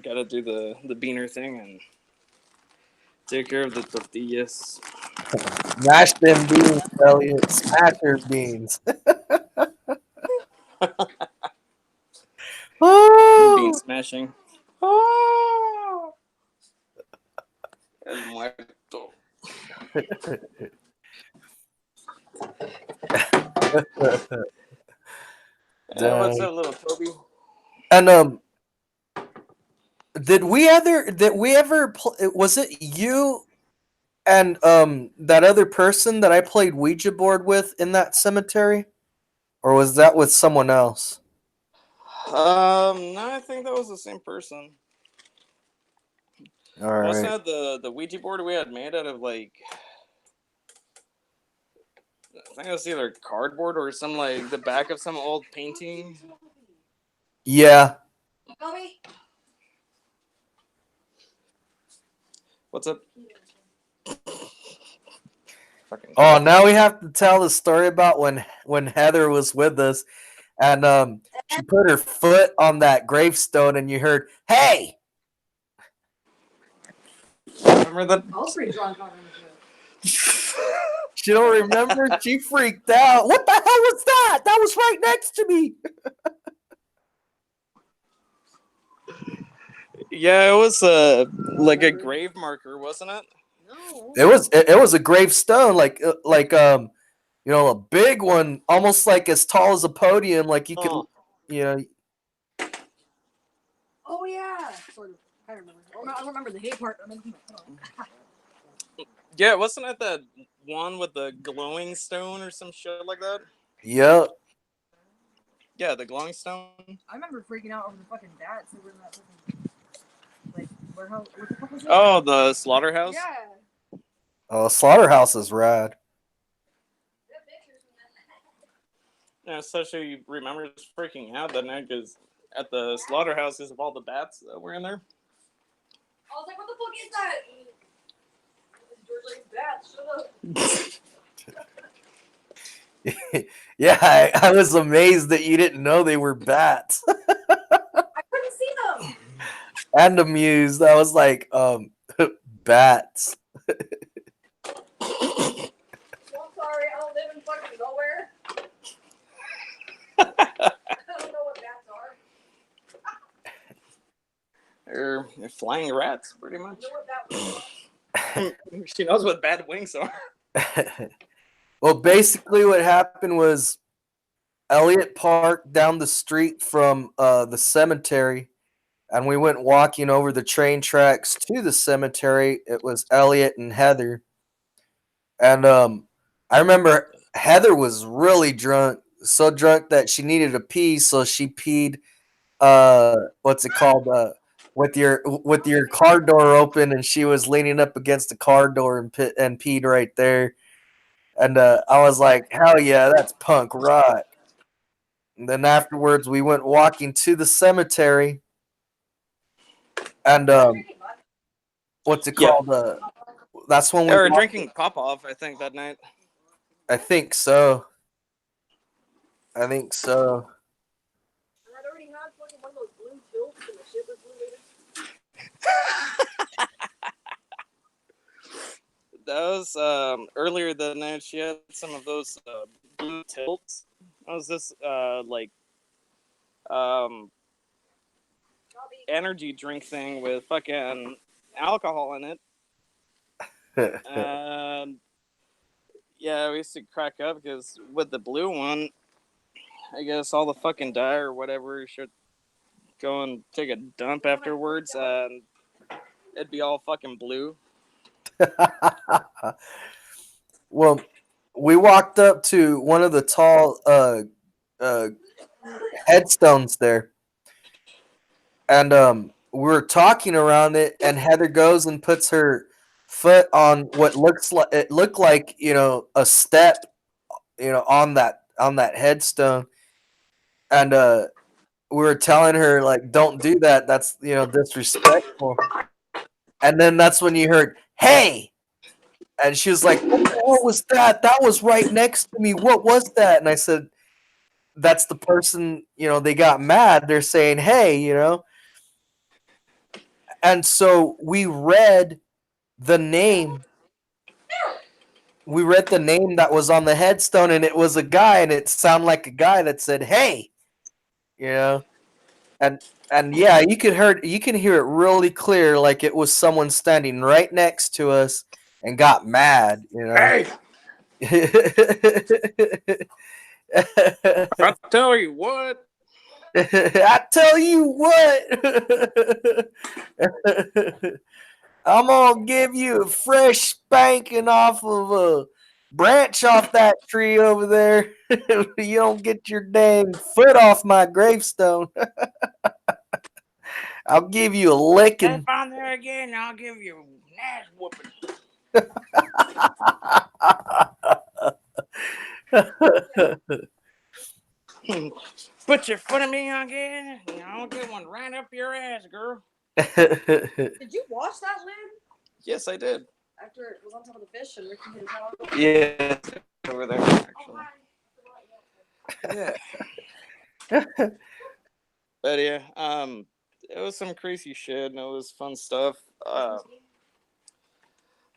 Gotta do the beaner thing and take care of the tortillas. Smash them beans, Elliot. Smash her beans. Bean smashing. Oh. El muerto. What's up, little Toby? And did we ever was it you and that other person that I played Ouija board with in that cemetery, or was that with someone else? No, I think that was the same person. All right. Wasn't that the Ouija board we had made out of, like, I think it was either cardboard or some, like, the back of some old painting? Yeah. What's up? Oh, now we have to tell the story about when Heather was with us, and she put her foot on that gravestone, and you heard, "Hey!" Remember that? I was pretty drunk on it. She don't remember. She freaked out. What the hell was that? That was right next to me. Yeah, it was like a grave marker, wasn't it? No. It was a gravestone, like you know, a big one, almost like as tall as a podium, like you could, you know. Oh yeah, sort of. I remember. I remember the hate part. Yeah, wasn't it that one with the glowing stone or some shit like that? Yep. Yeah, the glowing stone. I remember freaking out over the fucking bats that were in that fucking, like, warehouse. What the fuck was it? Oh, the slaughterhouse? Yeah. Oh, slaughterhouse is rad. Yeah, especially remember freaking out that night because at the slaughterhouses of all the bats that were in there. I was like, what the fuck is that? George likes bats. Shut up. Yeah, I was amazed that you didn't know they were bats. I couldn't see them. And amused. I was like, bats. I'm sorry, I don't live in fucking nowhere. I don't know what bats are. They're flying rats, pretty much. I know what bat She knows what bad wings are. Well, basically what happened was Elliot parked down the street from the cemetery, and we went walking over the train tracks to the cemetery. It was Elliot and Heather. And I remember Heather was really drunk, so drunk that she needed to pee, so she peed what's it called? With your car door open, and she was leaning up against the car door and peed right there. And I was like, hell yeah, that's punk rock. And then afterwards, we went walking to the cemetery. And what's it called? That's when They we were drinking pop-off, I think, that night. I think so. I think so. I'd already had fucking one of those blue That was earlier that night. She had some of those blue tilts. That was this um, energy drink thing with fucking alcohol in it. And yeah, we used to crack up because with the blue one, I guess all the fucking dye or whatever should go and take a dump afterwards, and it'd be all fucking blue. Well, we walked up to one of the tall uh, headstones there, and we were talking around it, and Heather goes and puts her foot on what looks like it looked like a step on that headstone, and we were telling her like don't do that, that's disrespectful, and then that's when you heard hey, and she was like what was that, that was right next to me, what was that? And I said that's the person, they got mad, they're saying hey, and so the name we read the name that was on the headstone, and it was a guy, and it sounded like a guy that said hey, you know and yeah, you can hear it really clear, like it was someone standing right next to us and got mad. Hey, I tell you what. I tell you what. I'm gonna give you a fresh spanking off of a branch off that tree over there. You don't get your dang foot off my gravestone. I'll give you a licking. Step on there again, I'll give you an ass whooping. Put your foot in me again, and I'll get one right up your ass, girl. Did you wash that lid? Yes, I did. After it was on top of the fish and Ricky hit his head on it? Yeah, it's over there, actually. Yeah. But yeah, it was some crazy shit, and it was fun stuff.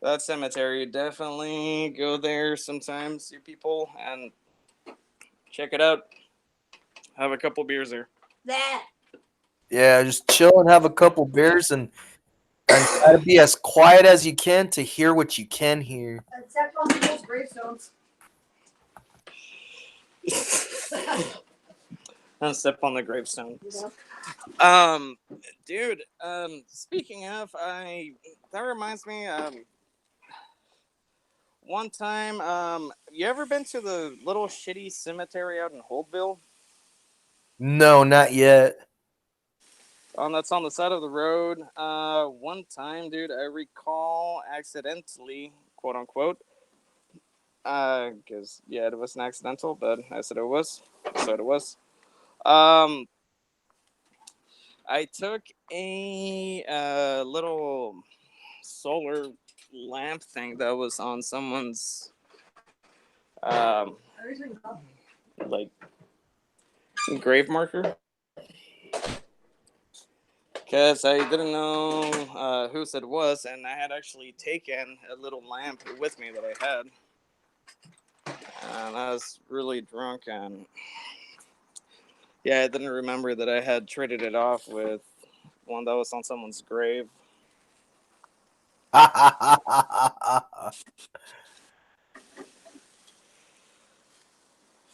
That cemetery, definitely go there sometimes, you people, and check it out. Have a couple beers there. That. Yeah, just chill and have a couple beers, and try to be as quiet as you can to hear what you can hear. Except on people's gravestones. And step on the gravestone. Yeah. Dude, speaking of, that reminds me, one time, you ever been to the little shitty cemetery out in Holdville? No, not yet. That's on the side of the road. One time, dude, I recall accidentally, quote unquote, because yeah, it wasn't accidental, but I said it was, so it was. Um, I took a little solar lamp thing that was on someone's like grave marker, because I didn't know whose it was, and I had actually taken a little lamp with me that I had, and I was really drunk, and yeah, I didn't remember that I had traded it off with one that was on someone's grave.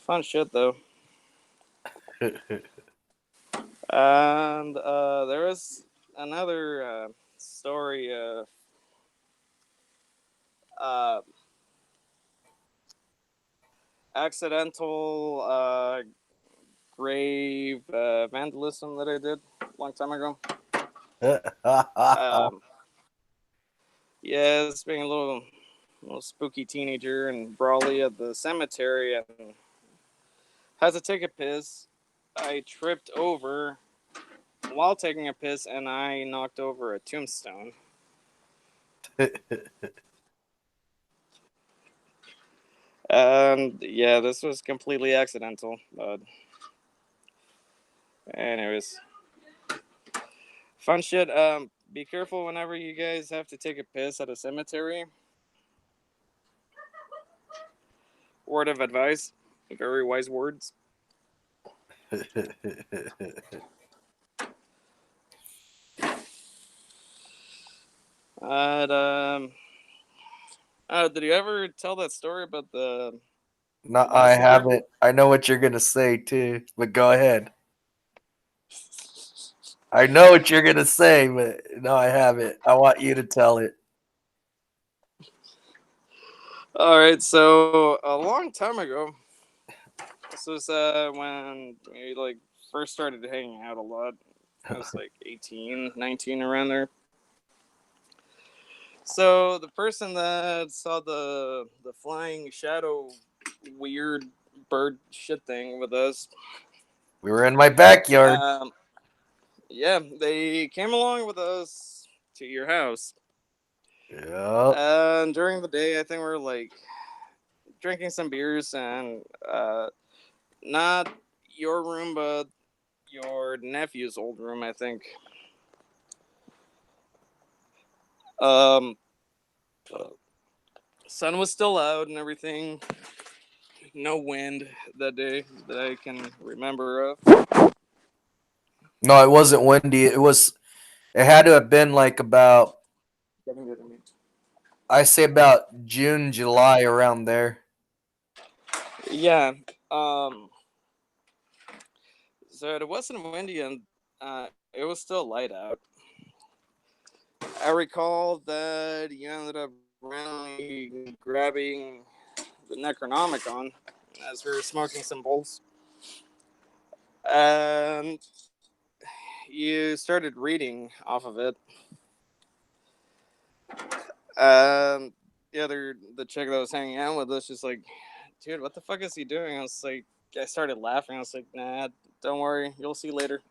Fun shit though. And there was another story of uh, accidental grave vandalism that I did a long time ago. Yeah, it's being a little spooky teenager and brawly at the cemetery and had to take a piss. I tripped over while taking a piss and I knocked over a tombstone. And yeah, this was completely accidental. But anyways, Fun shit. Be careful whenever you guys have to take a piss at a cemetery. Word of advice. Very wise words. And did you ever tell that story about the No, the I messenger? haven't. I know what you're gonna say too, but go ahead. I know what you're gonna say, but no, I haven't. I want you to tell it. All right, so a long time ago, this was when we like first started hanging out a lot. I was like 18, 19, around there. So the person that saw the flying shadow weird bird shit thing with us, We were in my backyard. um, yeah, they came along with us to your house. Yep. And during the day, I think we were like drinking some beers and not your room, but your nephew's old room, I think. Um, sun was still out and everything. No wind that day that I can remember of. No, it wasn't windy. It was. It had to have been like about. I say about June, July, around there. Yeah. Um. So it wasn't windy and it was still light out. I recall that you ended up randomly grabbing the Necronomicon as we were smoking some bowls, and you started reading off of it. The chick that was hanging out with us just like, dude, what the fuck is he doing? I was like, I started laughing. I was like, nah, don't worry, you'll see later.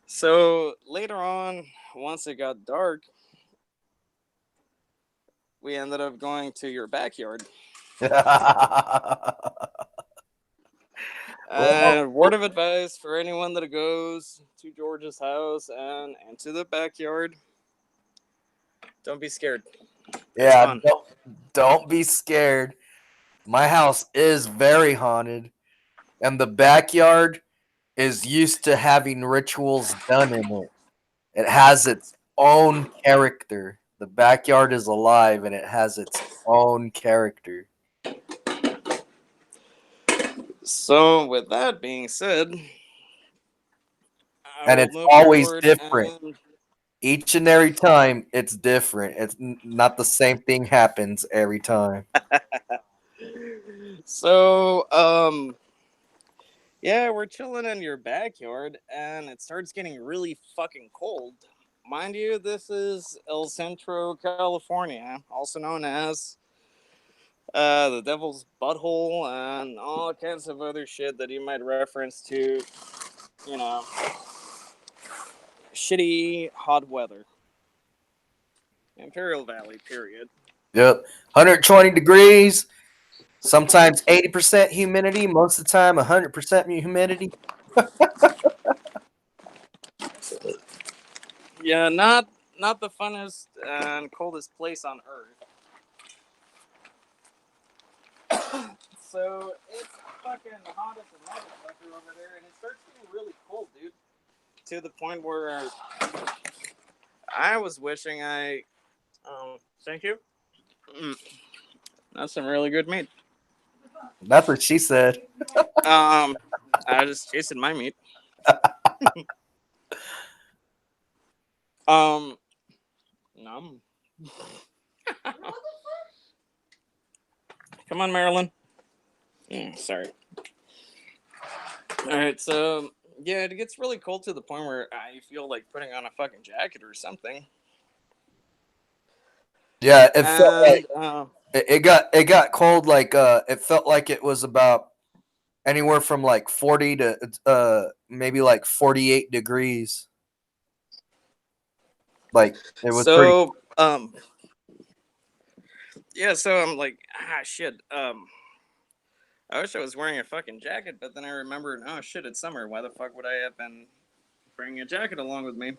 So later on, once it got dark, we ended up going to your backyard. Well, And word of advice for anyone that goes to George's house and into the backyard, don't be scared. It's yeah, fun. don't be scared. My house is very haunted, and the backyard is used to having rituals done in it. It has its own character. The backyard is alive and it has its own character. So, with that being said, I And will it's move always forward different. and Each and every time it's different. It's not the same thing happens every time. so yeah, we're chilling in your backyard and it starts getting really fucking cold. Mind you, this is El Centro, California, also known as the devil's butthole and all kinds of other shit that you might reference to, you know, shitty hot weather. Imperial Valley, period. Yep. 120 degrees, sometimes 80% humidity, most of the time 100% humidity. Yeah, not the funnest and coldest place on earth. So it's fucking hot as a motherfucker over there, and it starts getting really cold, dude. To the point where I was wishing I. Thank you. Mm, that's some really good meat. That's what she said. Um, I just tasted my meat. Um, Num. Come on, Marilyn. Sorry. All right, so yeah, it gets really cold to the point where I feel like putting on a fucking jacket or something. Yeah, it felt like And it got cold like it felt like it was about anywhere from like 40 to maybe like 48 degrees. Like it was pretty. so yeah, so I'm like, shit. I wish I was wearing a fucking jacket, but then I remembered, oh shit, it's summer. Why the fuck would I have been bring a jacket along with me.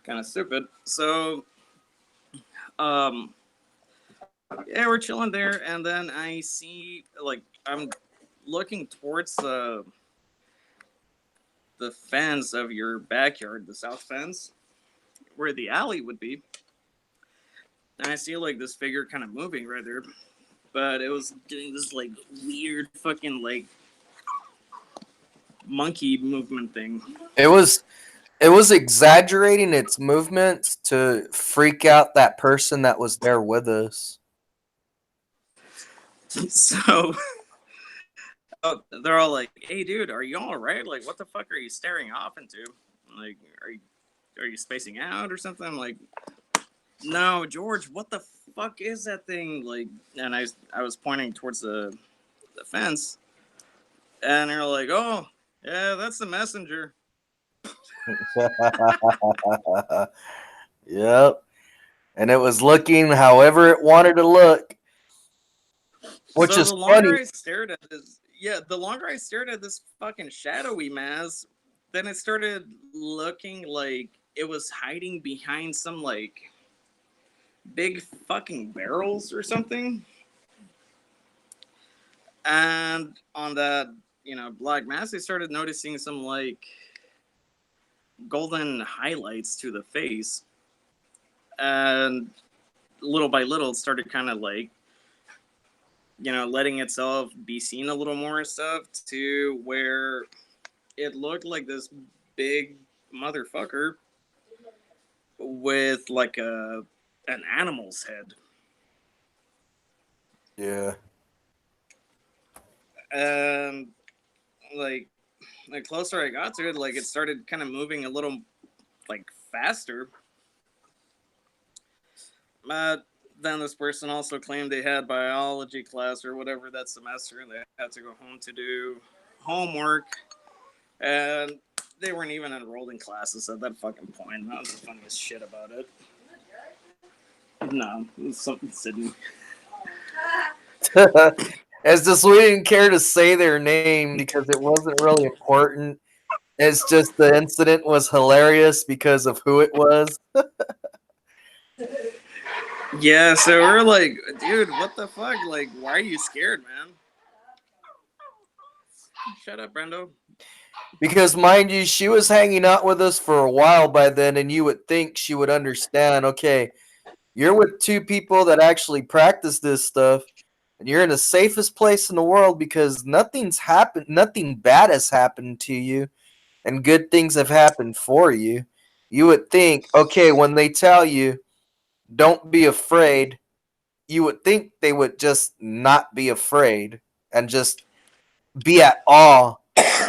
Kind of stupid. So, um, yeah, we're chilling there, and then I see, like, I'm looking towards the fence of your backyard, the south fence, where the alley would be. And I see, like, this figure kind of moving right there. But it was doing this, like, weird fucking, like, monkey movement thing. It was exaggerating its movements to freak out that person that was there with us. So they're all like, "Hey, dude, are you all right? Like, what the fuck are you staring off into? Like, are you spacing out or something?" I'm like, "No, George, what the fuck is that thing?" Like, and I was pointing towards the fence, and they're like, "Oh, yeah, that's the messenger." Yep. And it was looking however it wanted to look. Which So is the longer funny. I stared at this, yeah, the longer I stared at this fucking shadowy mass, then it started looking like it was hiding behind some like big fucking barrels or something. And on that, black mass, I started noticing some like golden highlights to the face. And little by little, it started kind of like, letting itself be seen a little more and stuff to where it looked like this big motherfucker with like an animal's head. Yeah. And like the closer I got to it, like it started kind of moving a little like faster. But then this person also claimed they had biology class or whatever that semester, and they had to go home to do homework. And they weren't even enrolled in classes at that fucking point. That was the funniest shit about it. No, it was something Sydney. As just we didn't care to say their name because it wasn't really important. It's just the incident was hilarious because of who it was. Yeah, so we're like, dude, what the fuck? Like, why are you scared, man? Shut up, Brendo. Because, mind you, she was hanging out with us for a while by then, and you would think she would understand, okay, you're with two people that actually practice this stuff, and you're in the safest place in the world because nothing's happened, nothing bad has happened to you, and good things have happened for you. You would think, okay, when they tell you, don't be afraid, you would think they would just not be afraid and just be at awe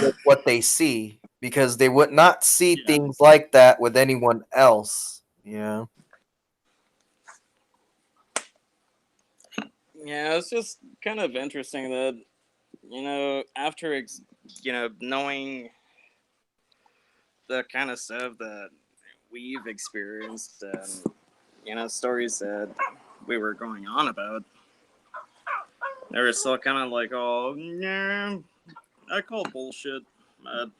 with what they see because they would not see Yeah. things like that with anyone else. Yeah. Yeah, it's just kind of interesting that, after, knowing the kind of stuff that we've experienced and, stories that we were going on about, they were still kind of like, oh, yeah, I call bullshit. But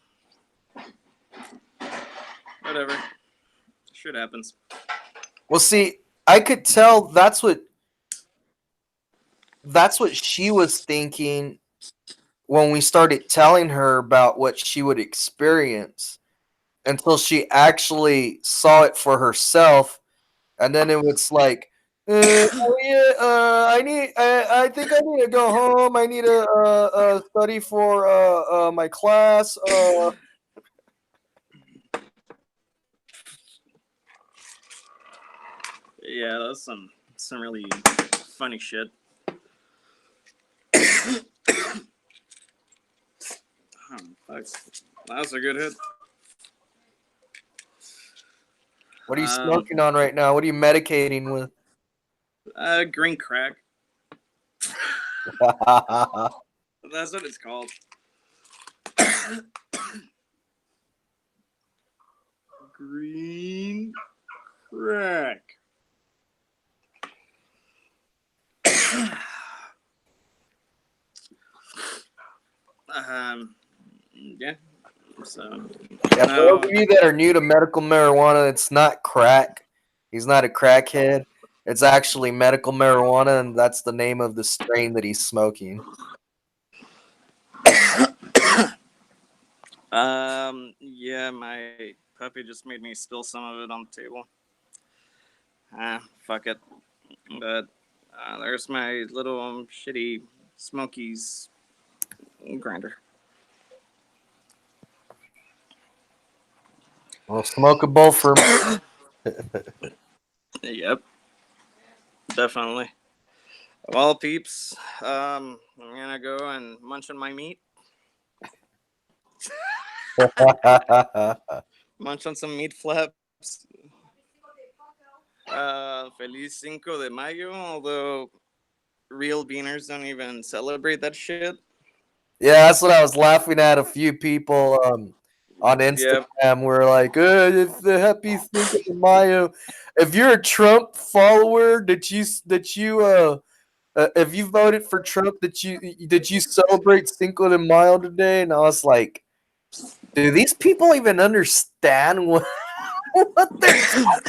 whatever. Shit happens. Well, see, I could tell that's what she was thinking when we started telling her about what she would experience until she actually saw it for herself, and then it was like, oh yeah, I think I need to go home. I need to study for my class. Yeah, that's some really funny shit. Fuck. That was a good hit. What are you smoking on right now? What are you medicating with? Green crack. That's what it's called. Green crack. Yeah. So Yeah, for no, those of you that are new to medical marijuana, it's not crack. He's not a crackhead. It's actually medical marijuana, and that's the name of the strain that he's smoking. yeah, my puppy just made me spill some of it on the table. Fuck it. But there's my little shitty Smokies grinder. Well, smokable for Yep, definitely. Well, peeps, I'm gonna go and munch on my meat, munch on some meat flaps. Feliz Cinco de Mayo, although real beaners don't even celebrate that shit. Yeah, that's what I was laughing at. A few people on Yep. Instagram were like, "It's the happy Cinco de Mayo." If you're a Trump follower, if you voted for Trump, did you celebrate Cinco de Mayo today? And I was like, do these people even understand what they're?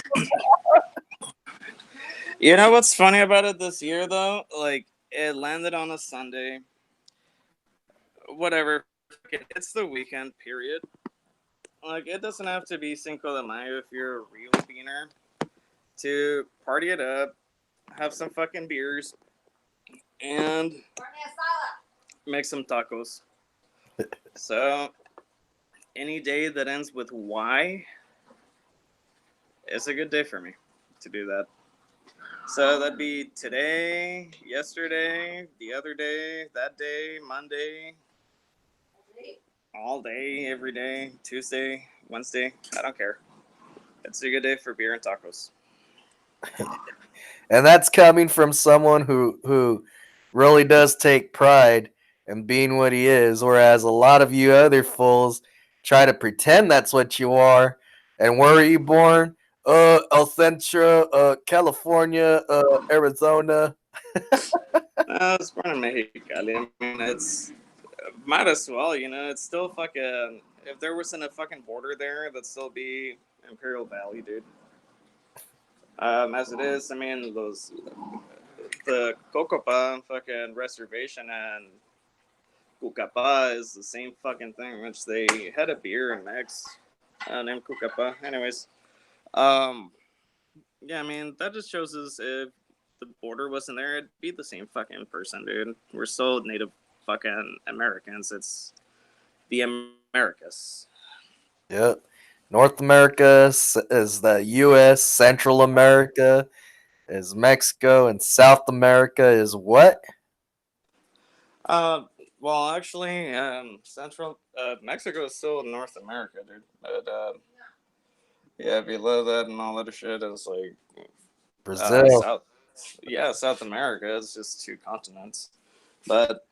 You know what's funny about it this year, though? Like, it landed on a Sunday. Whatever. It's the weekend, period. Like, it doesn't have to be Cinco de Mayo if you're a real beaner. To party it up, have some fucking beers, and make some tacos. So, any day that ends with Y is a good day for me to do that. So that'd be today, yesterday, the other day, that day, Monday, all day, every day, Tuesday, Wednesday. I don't care. It's a good day for beer and tacos. And that's coming from someone who really does take pride in being what he is, whereas a lot of you other fools try to pretend that's what you are. And where are you born? El Centro, California, Arizona. I was born in Mexicali. I mean, it's might as well, you know. It's still fucking. If there wasn't a fucking border there, that'd still be Imperial Valley, dude. As it is, I mean, the Cocapa fucking reservation and Cucapa is the same fucking thing, which they had a beer in Mex named Cucapa. Anyways, um, yeah, I mean, that just shows us if the border wasn't there, it'd be the same fucking person, dude. We're still native fucking Americans. It's the Americas. Yep. North America is the U.S. Central America is Mexico, and South America is what? Uh, well, actually, Central Mexico is still North America, dude. But yeah, below that and all that shit is like Brazil. South. Yeah, South America is just two continents, but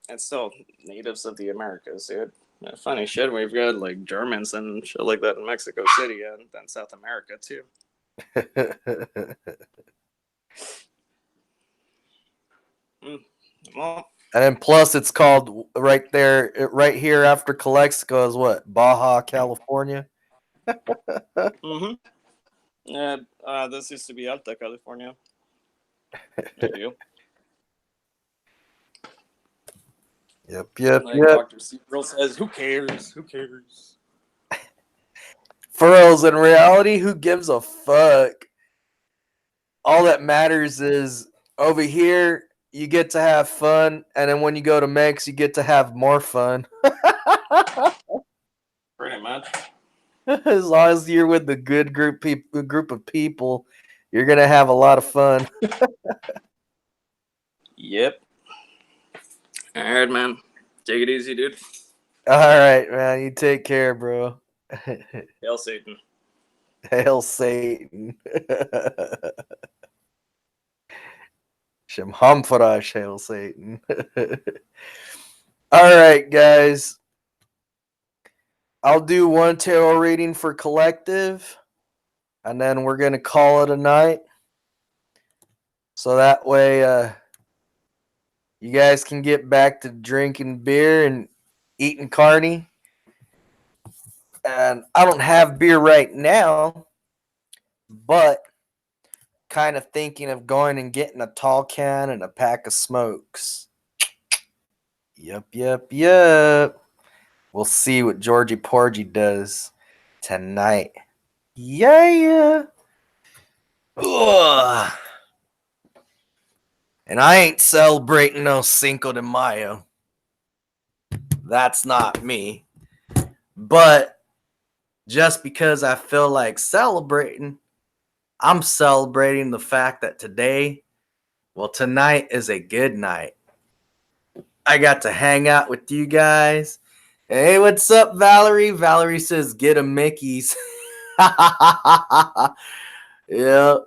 it's still natives of the Americas, dude. Funny shit, we've got like Germans and shit like that in Mexico City and then South America too. Mm. Well, And then plus it's called right there, right here after Calexico is what? Baja, California. mm-hmm. Yeah, this used to be Alta California. Good deal. Like Yep. Dr. Seagull says, who cares? Who cares? For reals, in reality, who gives a fuck? All that matters is over here, you get to have fun, and then when you go to Mex, you get to have more fun. Pretty much. As long as you're with the good group of people, you're gonna have a lot of fun. Yep. All right, man. Take it easy, dude. All right, man. You take care, bro. Hail Satan. Hail Satan. Shemhamfarash, hail Satan. All right, guys. I'll do one tarot reading for collective, and then we're gonna call it a night. So that way, you guys can get back to drinking beer and eating carny. And I don't have beer right now, but kind of thinking of going and getting a tall can and a pack of smokes. Yep. We'll see what Georgie Porgy does tonight. Yeah. Ugh. And I ain't celebrating no Cinco de Mayo. That's not me. But just because I feel like celebrating, I'm celebrating the fact that tonight is a good night. I got to hang out with you guys. Hey, what's up, Valerie? Valerie says, get a Mickey's. Yeah.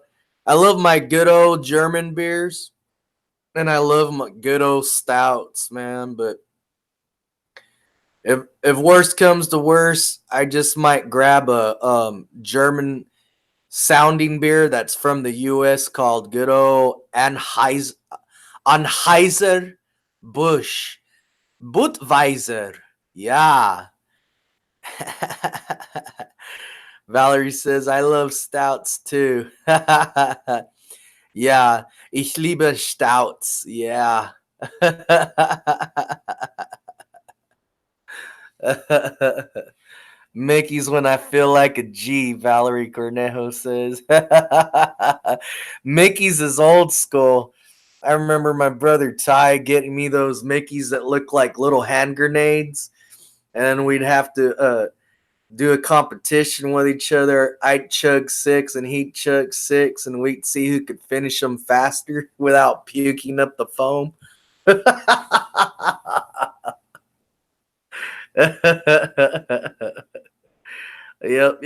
I love my good old German beers. And I love my good old stouts, man. But if worst comes to worst, I just might grab a German sounding beer that's from the U.S. called good old Anheuser Busch Budweiser. Yeah. Valerie says, I love stouts too. Yeah, ich liebe stouts. Yeah. Mickey's when I feel like a G, Valerie Cornejo says. Mickey's is old school. I remember my brother Ty getting me those Mickeys that look like little hand grenades. And we'd have to do a competition with each other. I'd chug 6 and he'd chug 6, and we'd see who could finish them faster without puking up the foam. Yep.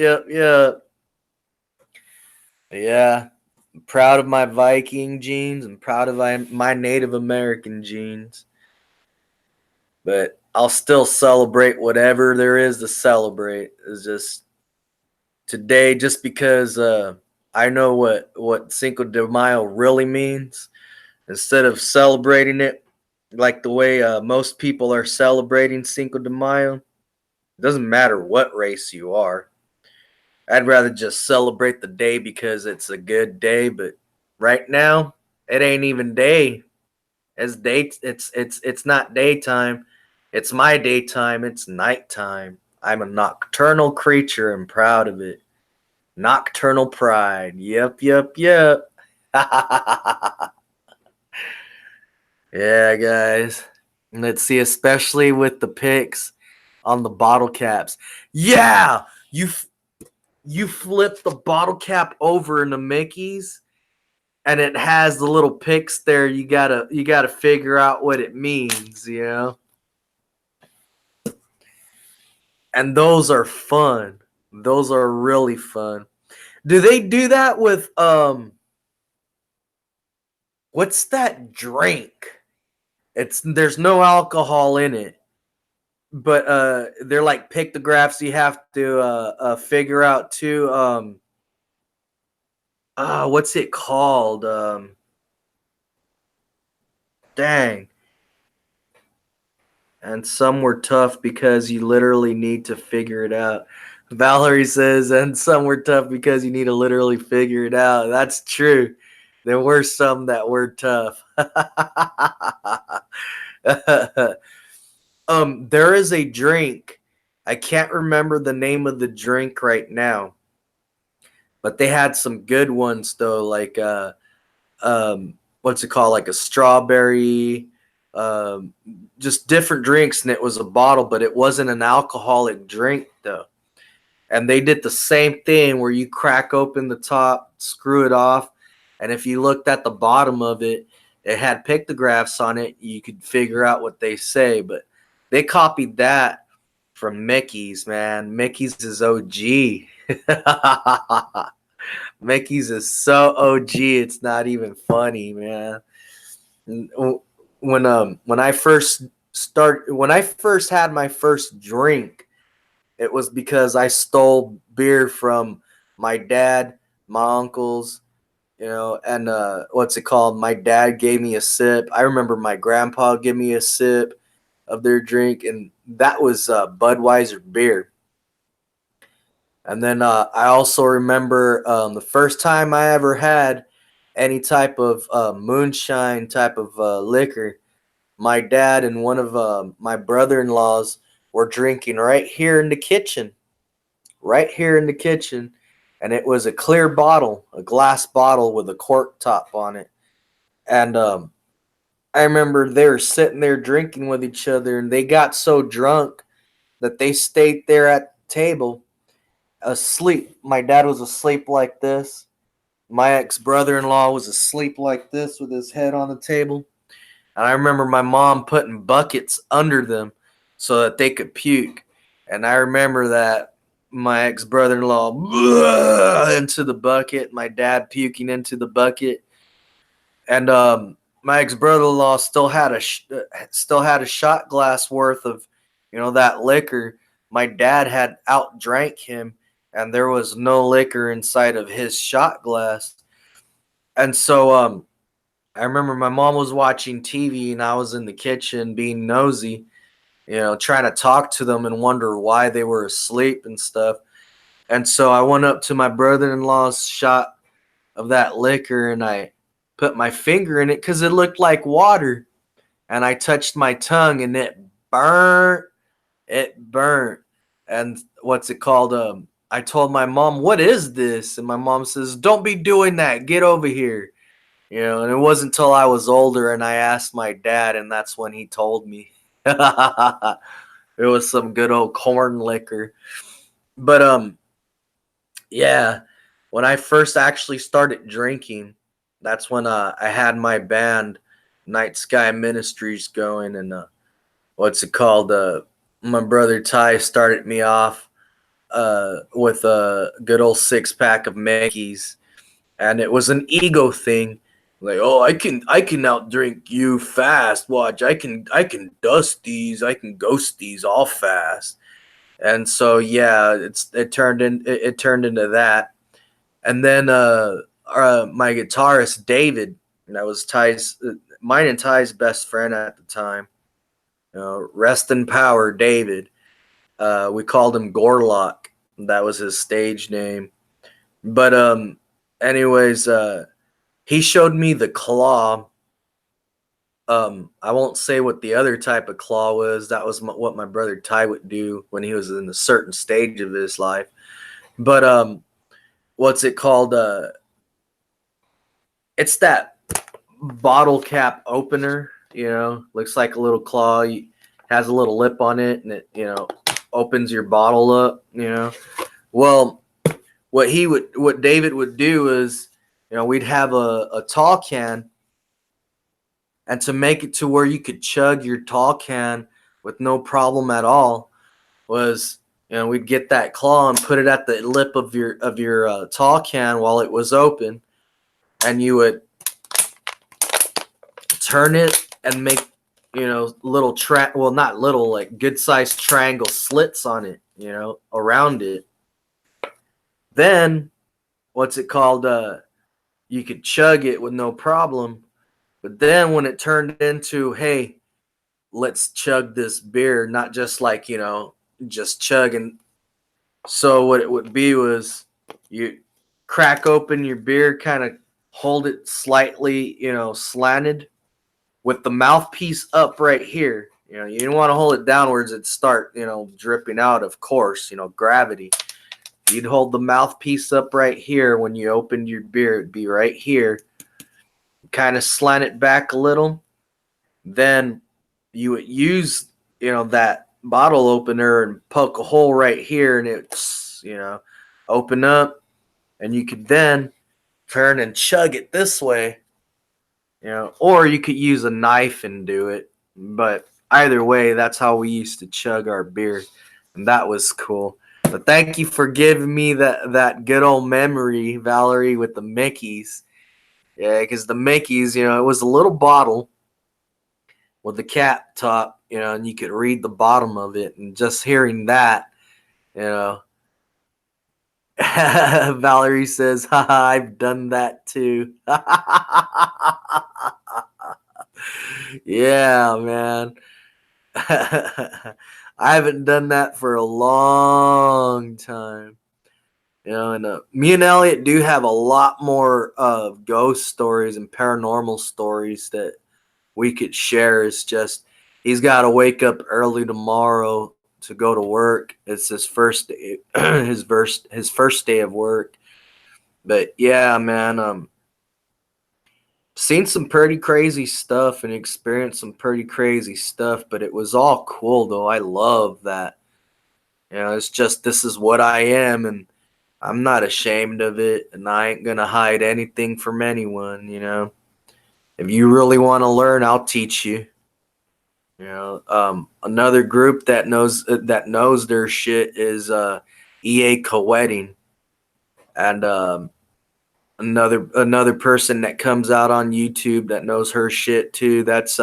Yeah. I'm proud of my Viking genes. I'm proud of my Native American genes. But I'll still celebrate whatever there is to celebrate. It's just today, just because I know what Cinco de Mayo really means. Instead of celebrating it like the way most people are celebrating Cinco de Mayo, it doesn't matter what race you are. I'd rather just celebrate the day because it's a good day. But right now, it ain't even day. It's not daytime. It's my daytime. It's nighttime. I'm a nocturnal creature and proud of it. Nocturnal pride. Yep. Yeah, guys. Let's see, especially with the pics on the bottle caps. Yeah, you flip the bottle cap over in the Mickey's, and it has the little pics there. You gotta figure out what it means, you know. And those are fun. Those are really fun. Do they do that with what's that drink? There's no alcohol in it. But they're like pictographs you have to figure out too. What's it called? Dang. And some were tough because you literally need to figure it out. Valerie says, and some were tough because you need to literally figure it out. That's true. There were some that were tough. There is a drink. I can't remember the name of the drink right now, but they had some good ones though, like what's it called, like a strawberry, just different drinks, and it was a bottle, but it wasn't an alcoholic drink though. And they did the same thing where you crack open the top, screw it off, and if you looked at the bottom of it, it had pictographs on it. You could figure out what they say, but they copied that from Mickey's, man. Mickey's is OG. Mickey's is so OG, it's not even funny, man. When I first had my first drink, it was because I stole beer from my dad, my uncles, you know, and what's it called? My dad gave me a sip. I remember my grandpa gave me a sip of their drink, and that was Budweiser beer. And then I also remember the first time I ever had any type of moonshine type of liquor. My dad and one of my brother-in-laws were drinking right here in the kitchen. Right here in the kitchen. And it was a clear bottle, a glass bottle with a cork top on it. And I remember they were sitting there drinking with each other, and they got so drunk that they stayed there at the table asleep. My dad was asleep like this. My ex-brother-in-law was asleep like this with his head on the table. And I remember my mom putting buckets under them so that they could puke. And I remember that my ex-brother-in-law into the bucket, my dad puking into the bucket. And my ex-brother-in-law still had a shot glass worth of, that liquor. My dad had outdrank him, and there was no liquor inside of his shot glass. And so I remember my mom was watching TV, and I was in the kitchen being nosy, trying to talk to them and wonder why they were asleep and stuff. And so I went up to my brother-in-law's shot of that liquor, and I put my finger in it because it looked like water. And I touched my tongue, and it burnt. It burnt. And what's it called? I told my mom, "What is this?" And my mom says, "Don't be doing that. Get over here." And it wasn't until I was older and I asked my dad, and that's when he told me. It was some good old corn liquor. But yeah, when I first actually started drinking, that's when I had my band Night Sky Ministries going, and what's it called? My brother Ty started me off with a good old 6-pack of Mickeys, and it was an ego thing. Like, oh, I can outdrink you fast. Watch, I can dust these, I can ghost these all fast. And so yeah, it turned into that. And then my guitarist David, and that was mine and Ty's best friend at the time. Rest in power, David. We called him Gorlock. That was his stage name. But anyways, he showed me the claw. I won't say what the other type of claw was. That was what my brother Ty would do when he was in a certain stage of his life. But what's it called? It's that bottle cap opener. Looks like a little claw. Has a little lip on it, and it opens your bottle up. Well, what David would do is, we'd have a tall can. And to make it to where you could chug your tall can with no problem at all was, we'd get that claw and put it at the lip of your tall can while it was open, and you would turn it and make little well, not little, like good sized triangle slits on it, around it. Then what's it called? You could chug it with no problem. But then when it turned into, hey, let's chug this beer, not just like, just chugging. So what it would be was you crack open your beer, kind of hold it slightly, slanted with the mouthpiece up right here. You didn't want to hold it downwards. It'd start, dripping out, of course, gravity. You'd hold the mouthpiece up right here. When you opened your beer, it'd be right here. Kind of slant it back a little. Then you would use, that bottle opener and poke a hole right here, and it's, open up, and you could then turn and chug it this way, or you could use a knife and do it. But either way, that's how we used to chug our beer, and that was cool. But thank you for giving me that good old memory, Valerie, with the Mickeys. Yeah, because the Mickeys, it was a little bottle with the cap top, and you could read the bottom of it. And just hearing that, Valerie says, haha, I've done that too. Yeah, man. I haven't done that for a long time. You know, and me and Elliot do have a lot more ghost stories and paranormal stories that we could share. It's just he's got to wake up early tomorrow to go to work. It's his first day, his first day of work. But yeah, man, seen some pretty crazy stuff and experienced some pretty crazy stuff. But it was all cool though. I love that. You know, it's just this is what I am, and I'm not ashamed of it, and I ain't gonna hide anything from anyone. You know, if you really want to learn, I'll teach you. You know, another group that knows their shit is EA co-wedding, and another person that comes out on YouTube that knows her shit too. That's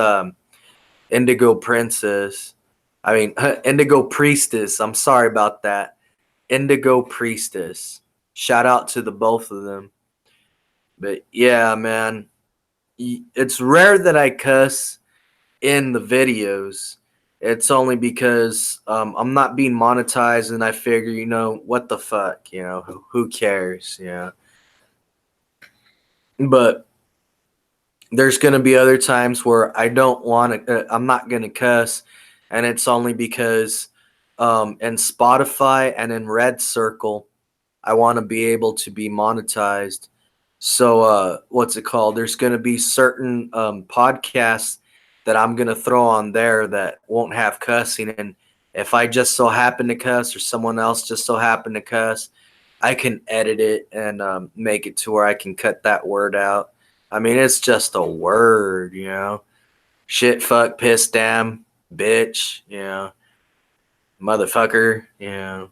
Indigo Princess. I mean, Indigo Priestess. I'm sorry about that. Indigo Priestess. Shout out to the both of them. But yeah, man, it's rare that I cuss in the videos. It's only because I'm not being monetized, and I figure, you know, what the fuck, you know, who cares, you know. But there's gonna be other times where I don't want to. I'm not gonna cuss, and it's only because in Spotify and in Red Circle, I want to be able to be monetized. So what's it called? There's going to be certain podcasts that I'm going to throw on there that won't have cussing, and if I just so happen to cuss or someone else just so happen to cuss, I can edit it and make it to where I can cut that word out. I mean, it's just a word, you know. Shit, fuck, piss, damn, bitch, you know, motherfucker, you know,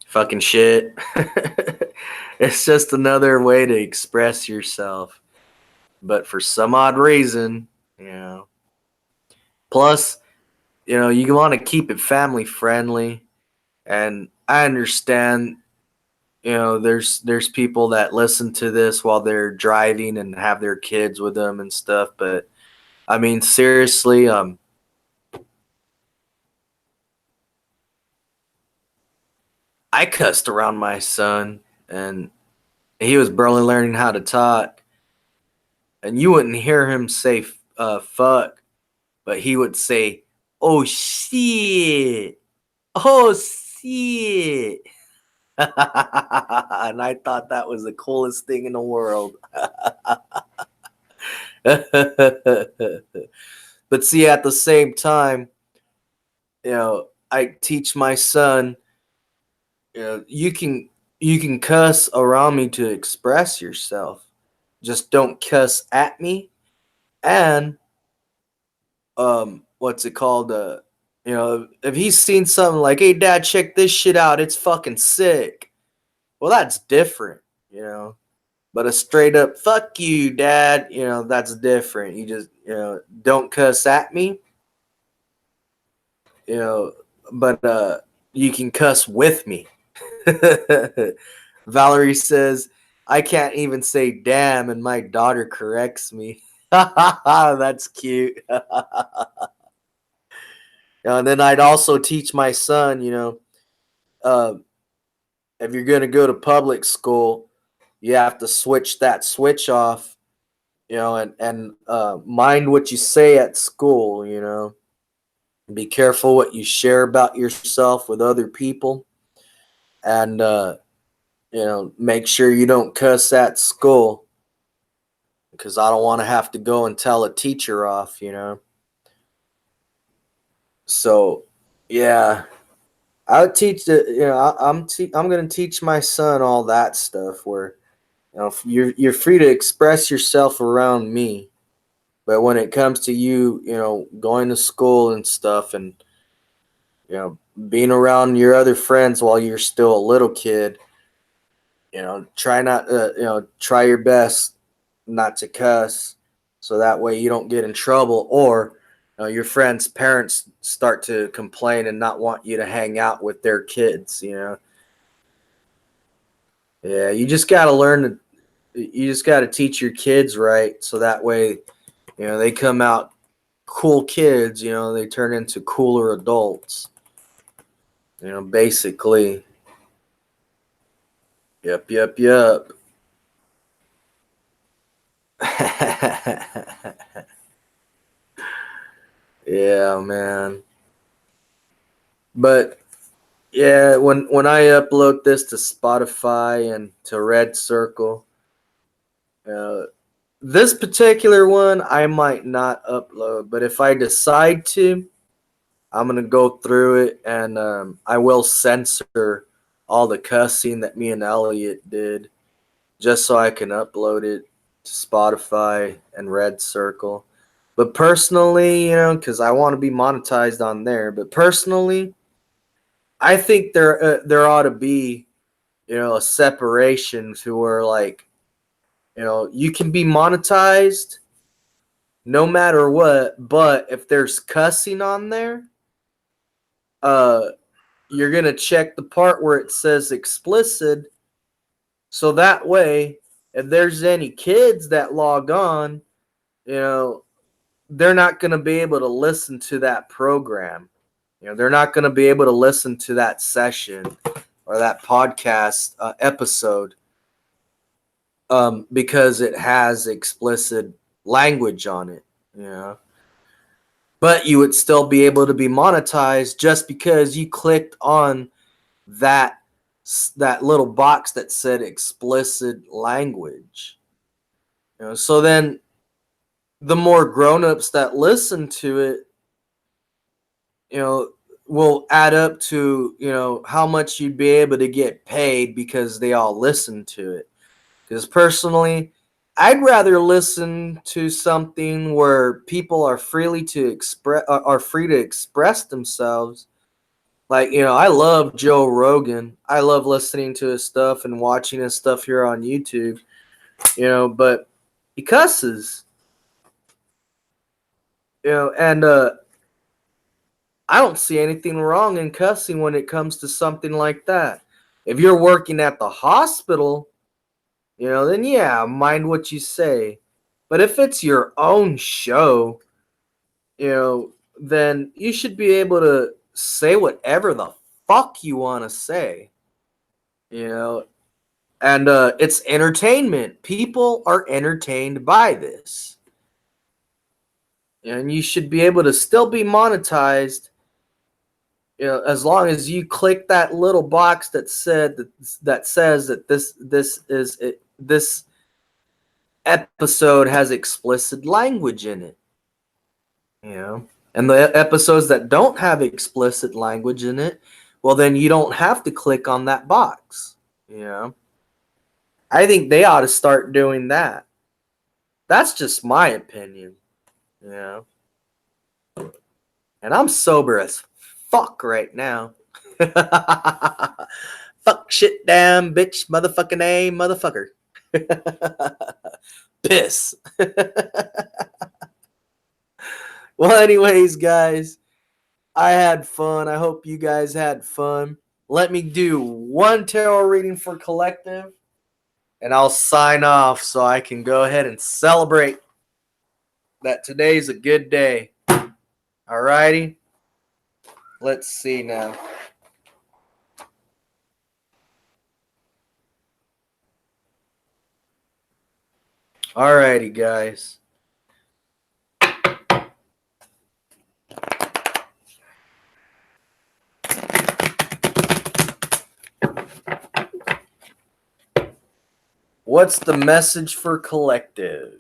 fucking shit. It's just another way to express yourself. But for some odd reason, you know. Plus, you know, you want to keep it family friendly. And I understand, you know, there's people that listen to this while they're driving and have their kids with them and stuff. But I mean, seriously, I cussed around my son, and he was barely learning how to talk. And you wouldn't hear him say fuck, but he would say, "Oh shit, oh shit," and I thought that was the coolest thing in the world. But see, at the same time, you know, I teach my son, you know, you can cuss around me to express yourself. Just don't cuss at me. And what's it called? You know, if he's seen something like, "Hey dad, check this shit out, it's fucking sick." Well, that's different, you know. But a straight up "fuck you, dad," you know, that's different. You just, you know, don't cuss at me, you know, but you can cuss with me. Valerie says, "I can't even say damn, and my daughter corrects me." That's cute. And then I'd also teach my son, you know, uh, if you're going to go to public school, you have to switch that switch off, you know, and mind what you say at school, you know. Be careful what you share about yourself with other people, and you know, make sure you don't cuss at school, because I don't want to have to go and tell a teacher off, you know. So, yeah, I would teach the, you know, I'm gonna teach my son all that stuff. Where, you know, you're free to express yourself around me, but when it comes to you, you know, going to school and stuff, and you know, being around your other friends while you're still a little kid, you know, try your best not to cuss, so that way you don't get in trouble, or your friends' parents start to complain and not want you to hang out with their kids. You know, yeah, you just got to learn to. You just got to teach your kids right, so that way, you know, they come out cool kids. You know, they turn into cooler adults. You know, basically. Yep, yep, yep. Yeah, man. But yeah, when I upload this to Spotify and to Red Circle, uh, this particular one I might not upload, but if I decide to, I'm gonna go through it and I will censor all the cussing that me and Elliot did, just so I can upload it to Spotify and Red Circle. But personally, because I want to be monetized on there. But personally, I think there ought to be, a separation to where like, you can be monetized no matter what, but if there's cussing on there, uh, you're gonna check the part where it says explicit, so that way, if there's any kids that log on, you know, they're not gonna be able to listen to that program. They're not gonna be able to listen to that session or that podcast episode, because it has explicit language on it. But you would still be able to be monetized just because you clicked on that little box that said explicit language. So then the more grown-ups that listen to it, will add up to, how much you'd be able to get paid because they all listen to it. Because personally, I'd rather listen to something where people are free to express themselves. Like, I love Joe Rogan. I love listening to his stuff and watching his stuff here on YouTube. But he cusses. And I don't see anything wrong in cussing when it comes to something like that. If you're working at the hospital, then yeah, mind what you say. But if it's your own show, then you should be able to say whatever the fuck you want to say. And it's entertainment. People are entertained by this. And you should be able to still be monetized, as long as you click that little box that says that this episode has explicit language in it. And the episodes that don't have explicit language in it, well, then you don't have to click on that box. I think they ought to start doing that. That's just my opinion. And I'm sober as fuck right now. Fuck, shit, damn, bitch, motherfucking A, motherfucker. Piss. Well, anyways, guys, I had fun. I hope you guys had fun. Let me do one tarot reading for collective, and I'll sign off so I can go ahead and celebrate that today's a good day. Alrighty? Let's see now. Alrighty, guys. What's the message for collective?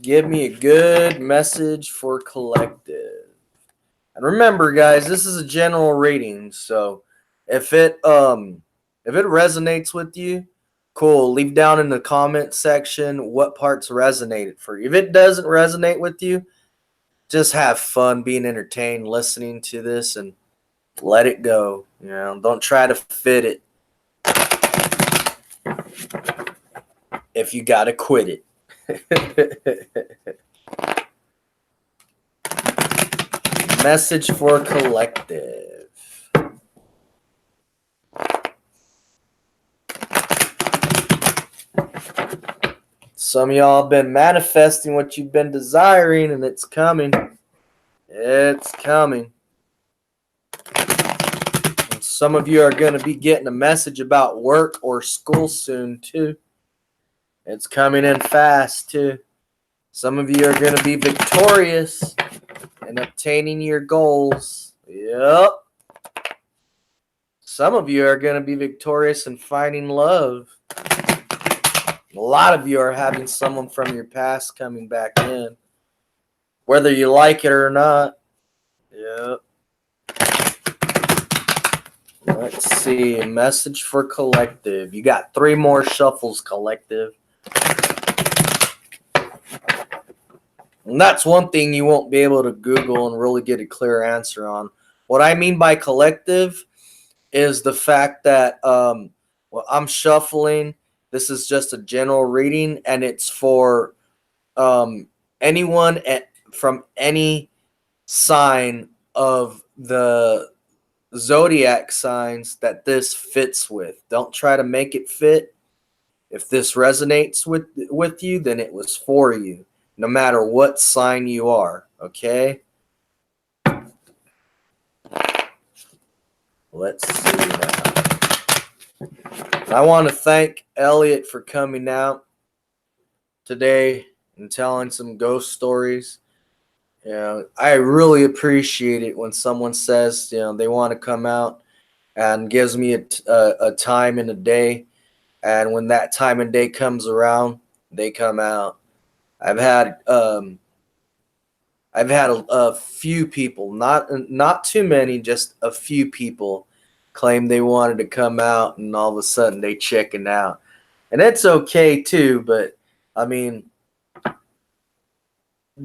Give me a good message for collective. And remember, guys, this is a general reading, so if it resonates with you, cool. Leave down in the comment section what parts resonated for you. If it doesn't resonate with you, just have fun being entertained listening to this and let it go. Don't try to fit it. If you gotta quit it. Message for collective. Some of y'all have been manifesting what you've been desiring, and it's coming. It's coming. And Some of you are going to be getting a message about work or school soon, too. It's coming in fast, too. Some of you are going to be victorious in obtaining your goals. Yep. Some of you are going to be victorious in finding love. A lot of you are having someone from your past coming back in, whether you like it or not. Yep. Let's see. Message for collective. You got 3 more shuffles, collective. And that's one thing you won't be able to Google and really get a clear answer on. What I mean by collective is the fact that I'm shuffling. This is just a general reading, and it's for anyone from any sign of the zodiac signs that this fits with. Don't try to make it fit. If this resonates with you, then it was for you, no matter what sign you are, okay? Let's see now. I want to thank Elliot for coming out today and telling some ghost stories. You know, I really appreciate it when someone says, you know, they want to come out and gives me a time in a day. And when that time and day comes around, they come out. I've had a few people, not too many, just a few people claim they wanted to come out, and all of a sudden they chicken out. And it's okay too, but I mean,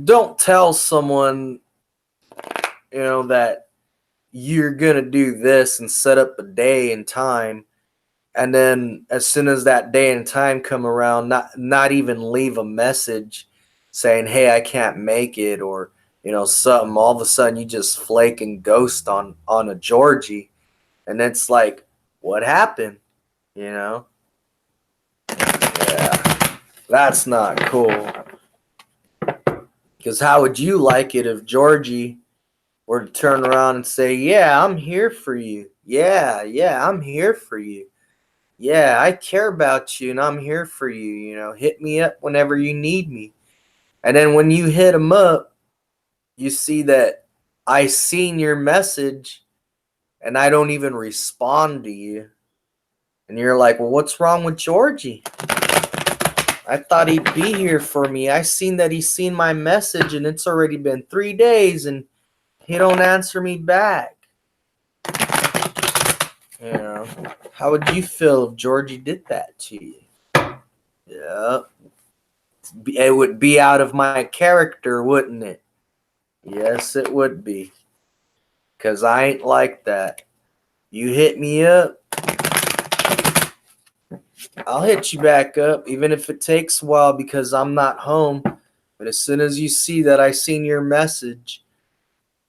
don't tell someone, you know, that you're going to do this and set up a day and time, and then as soon as that day and time come around, not even leave a message saying, hey, I can't make it, or, you know, something. All of a sudden you just flake and ghost on a Georgie, and it's like, what happened? You know? Yeah, that's not cool. Because how would you like it if Georgie were to turn around and say, yeah, I'm here for you. Yeah, I'm here for you. Yeah, I care about you and I'm here for you. You know, hit me up whenever you need me. And then when you hit him up, you see that I seen your message and I don't even respond to you. And you're like, well, what's wrong with Georgie? I thought he'd be here for me. I seen that he's seen my message and it's already been 3 days and he don't answer me back. You know, how would you feel if Georgie did that to you? Yeah. It would be out of my character, wouldn't it? Yes, it would be. Because I ain't like that. You hit me up, I'll hit you back up, even if it takes a while because I'm not home. But as soon as you see that I seen your message,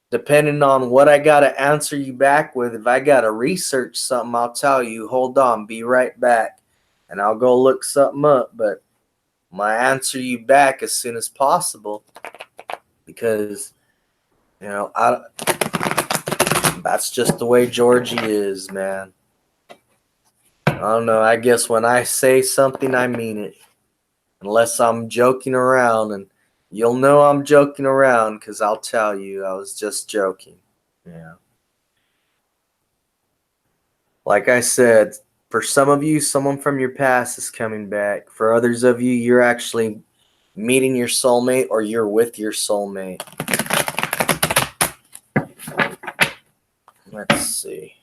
depending on what I got to answer you back with, if I got to research something, I'll tell you, hold on, be right back. And I'll go look something up. But I answer you back as soon as possible because, you know, that's just the way Georgie is, man. I don't know. I guess when I say something, I mean it. Unless I'm joking around, and you'll know I'm joking around because I'll tell you I was just joking. Yeah. Like I said, for some of you, someone from your past is coming back. For others of you, you're actually meeting your soulmate or you're with your soulmate. Let's see.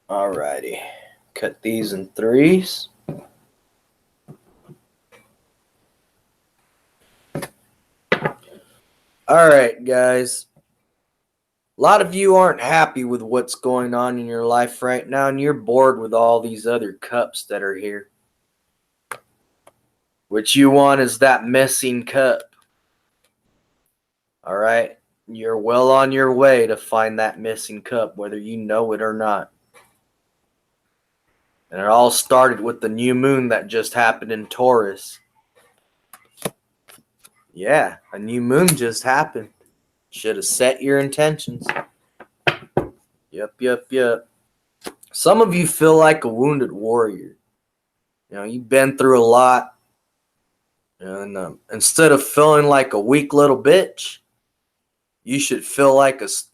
Alrighty. Cut these in 3s. Alright, guys. A lot of you aren't happy with what's going on in your life right now, and you're bored with all these other cups that are here. What you want is that missing cup. Alright? You're well on your way to find that missing cup, whether you know it or not. And it all started with the new moon that just happened in Taurus. Yeah, a new moon just happened. Should have set your intentions. Yep. Some of you feel like a wounded warrior. You know, you've been through a lot. And instead of feeling like a weak little bitch, you should feel like as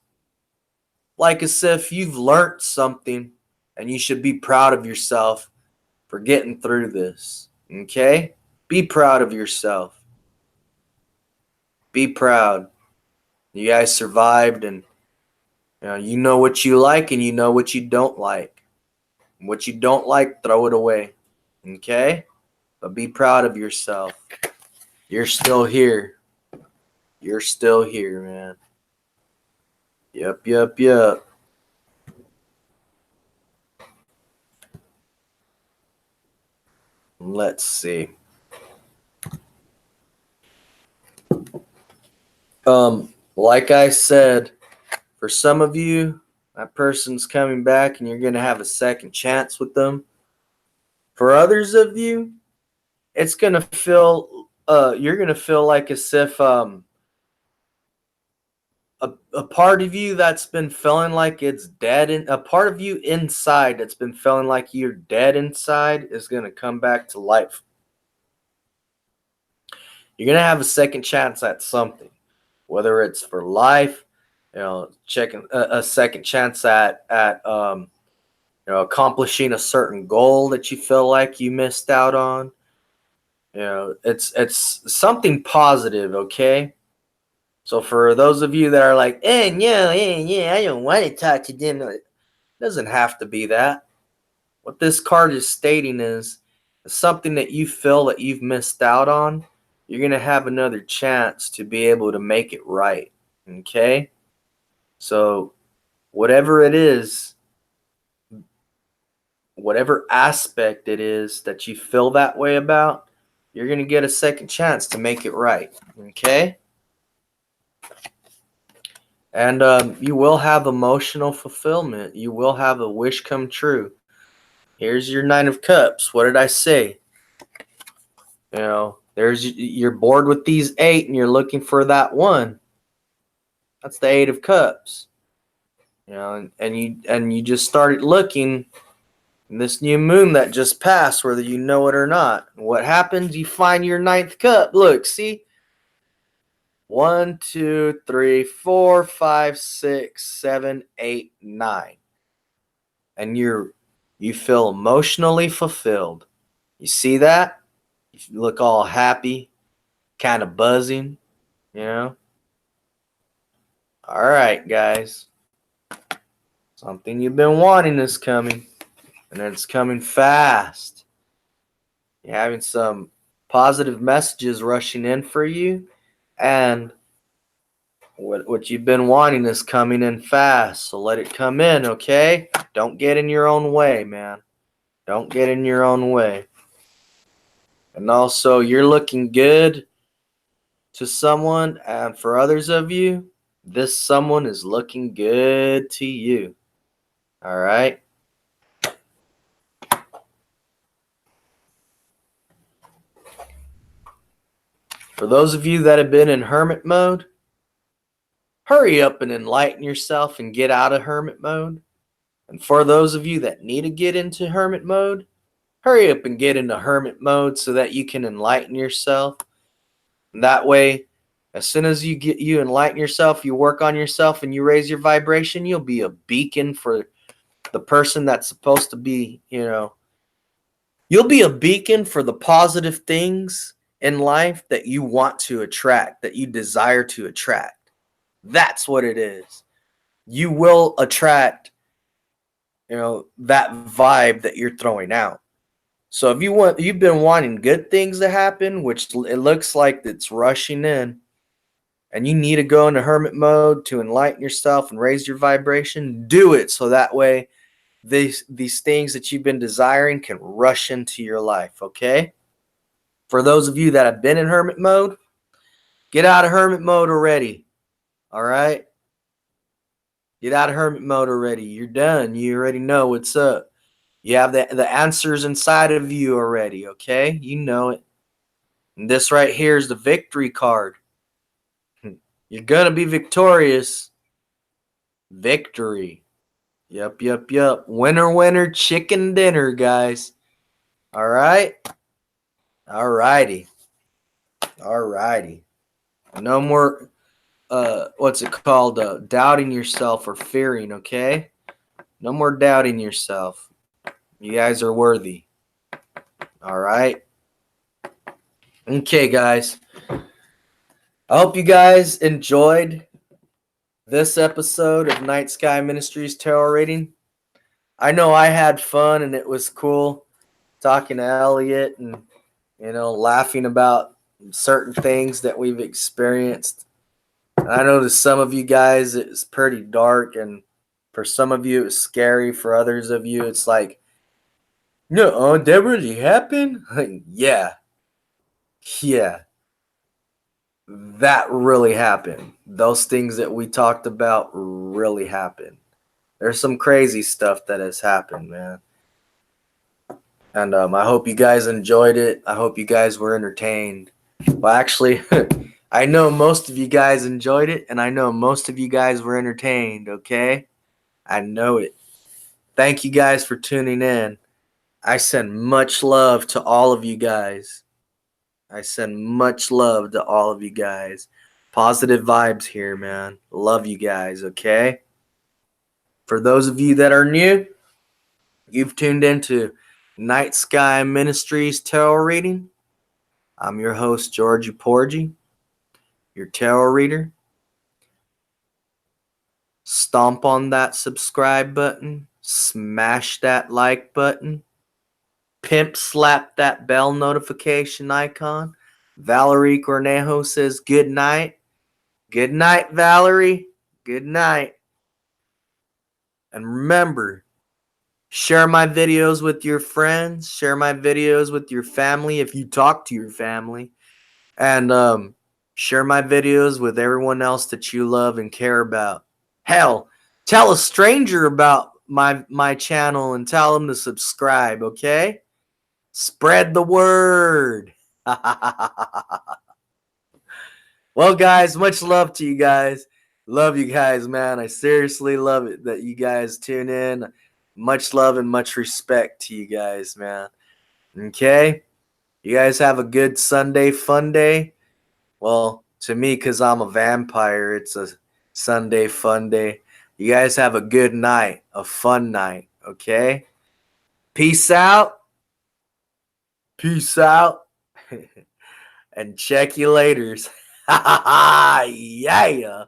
if you've learned something, and you should be proud of yourself for getting through this. Okay? Be proud of yourself. Be proud. You guys survived, and you know what you like and you know what you don't like. What you don't like, throw it away. Okay? But be proud of yourself. You're still here. You're still here, man. Yep. Let's see. Like I said, for some of you, that person's coming back and you're going to have a second chance with them. For others of you, it's going to feel, you're going to feel like as if a part of you that's been feeling like it's dead, and a part of you inside that's been feeling like you're dead inside is going to come back to life. You're going to have a second chance at something, whether it's for life, checking a second chance at accomplishing a certain goal that you feel like you missed out on. It's something positive, okay? So for those of you that are like, yeah, I don't want to talk to them. It doesn't have to be that. What this card is stating is something that you feel that you've missed out on, you're going to have another chance to be able to make it right, okay? So whatever it is, whatever aspect it is that you feel that way about, you're going to get a second chance to make it right, okay? And you will have emotional fulfillment. You will have a wish come true. Here's your Nine of Cups. What did I say? You're bored with these 8 and you're looking for that one. That's the 8 of Cups. And you just started looking in this new moon that just passed, whether you know it or not. What happens? You find your 9th cup. Look, see? 1, 2, 3, 4, 5, 6, 7, 8, 9. And you feel emotionally fulfilled. You see that? You look all happy, kind of buzzing, All right, guys. Something you've been wanting is coming, and it's coming fast. You're having some positive messages rushing in for you, and what you've been wanting is coming in fast. So let it come in, okay? Don't get in your own way, man. Don't get in your own way. And also, you're looking good to someone, and for others of you, this someone is looking good to you. All right? For those of you that have been in hermit mode, hurry up and enlighten yourself and get out of hermit mode. And for those of you that need to get into hermit mode, hurry up and get into hermit mode so that you can enlighten yourself. And that way, as soon as you enlighten yourself, you work on yourself and you raise your vibration, you'll be a beacon for the person that's supposed to be, you'll be a beacon for the positive things in life that you want to attract, that you desire to attract. That's what it is. You will attract, that vibe that you're throwing out. So if you've been wanting good things to happen, which it looks like it's rushing in, and you need to go into hermit mode to enlighten yourself and raise your vibration, do it so that way these things that you've been desiring can rush into your life, okay? For those of you that have been in hermit mode, get out of hermit mode already, all right? Get out of hermit mode already. You're done. You already know what's up. You have the answers inside of you already, okay? You know it. And this right here is the victory card. You're going to be victorious. Victory. Yup. Winner, winner, chicken dinner, guys. All right? All righty. No more, what's it called? Doubting yourself or fearing, okay? No more doubting yourself. You guys are worthy. All right? Okay, guys. I hope you guys enjoyed this episode of Night Sky Ministries Tarot Reading. I know I had fun and it was cool talking to Elliot and, laughing about certain things that we've experienced. I know to some of you guys it's pretty dark, and for some of you it's scary. For others of you it's like, no, that really happened? Yeah, that really happened. Those things that we talked about really happened. There's some crazy stuff that has happened, man. And I hope you guys enjoyed it. I hope you guys were entertained. Well, actually, I know most of you guys enjoyed it, and I know most of you guys were entertained, okay? I know it. Thank you guys for tuning in. I send much love to all of you guys. Positive vibes here, man. Love you guys, okay? For those of you that are new, you've tuned into Night Sky Ministries Tarot Reading. I'm your host, Georgie Porgy, your tarot reader. Stomp on that subscribe button. Smash that like button. Pimp slap that bell notification icon. Valerie Cornejo says good night. Good night, Valerie. Good night. And remember, share my videos with your friends. Share my videos with your family if you talk to your family. And share my videos with everyone else that you love and care about. Hell, tell a stranger about my channel and tell them to subscribe, okay? Spread the word. Well, guys, much love to you guys. Love you guys, man. I seriously love it that you guys tune in. Much love and much respect to you guys, man. Okay? You guys have a good Sunday fun day. Well, to me, because I'm a vampire, it's a Sunday fun day. You guys have a good night, a fun night, okay? Peace out. Peace out. And check you laters. Yeah.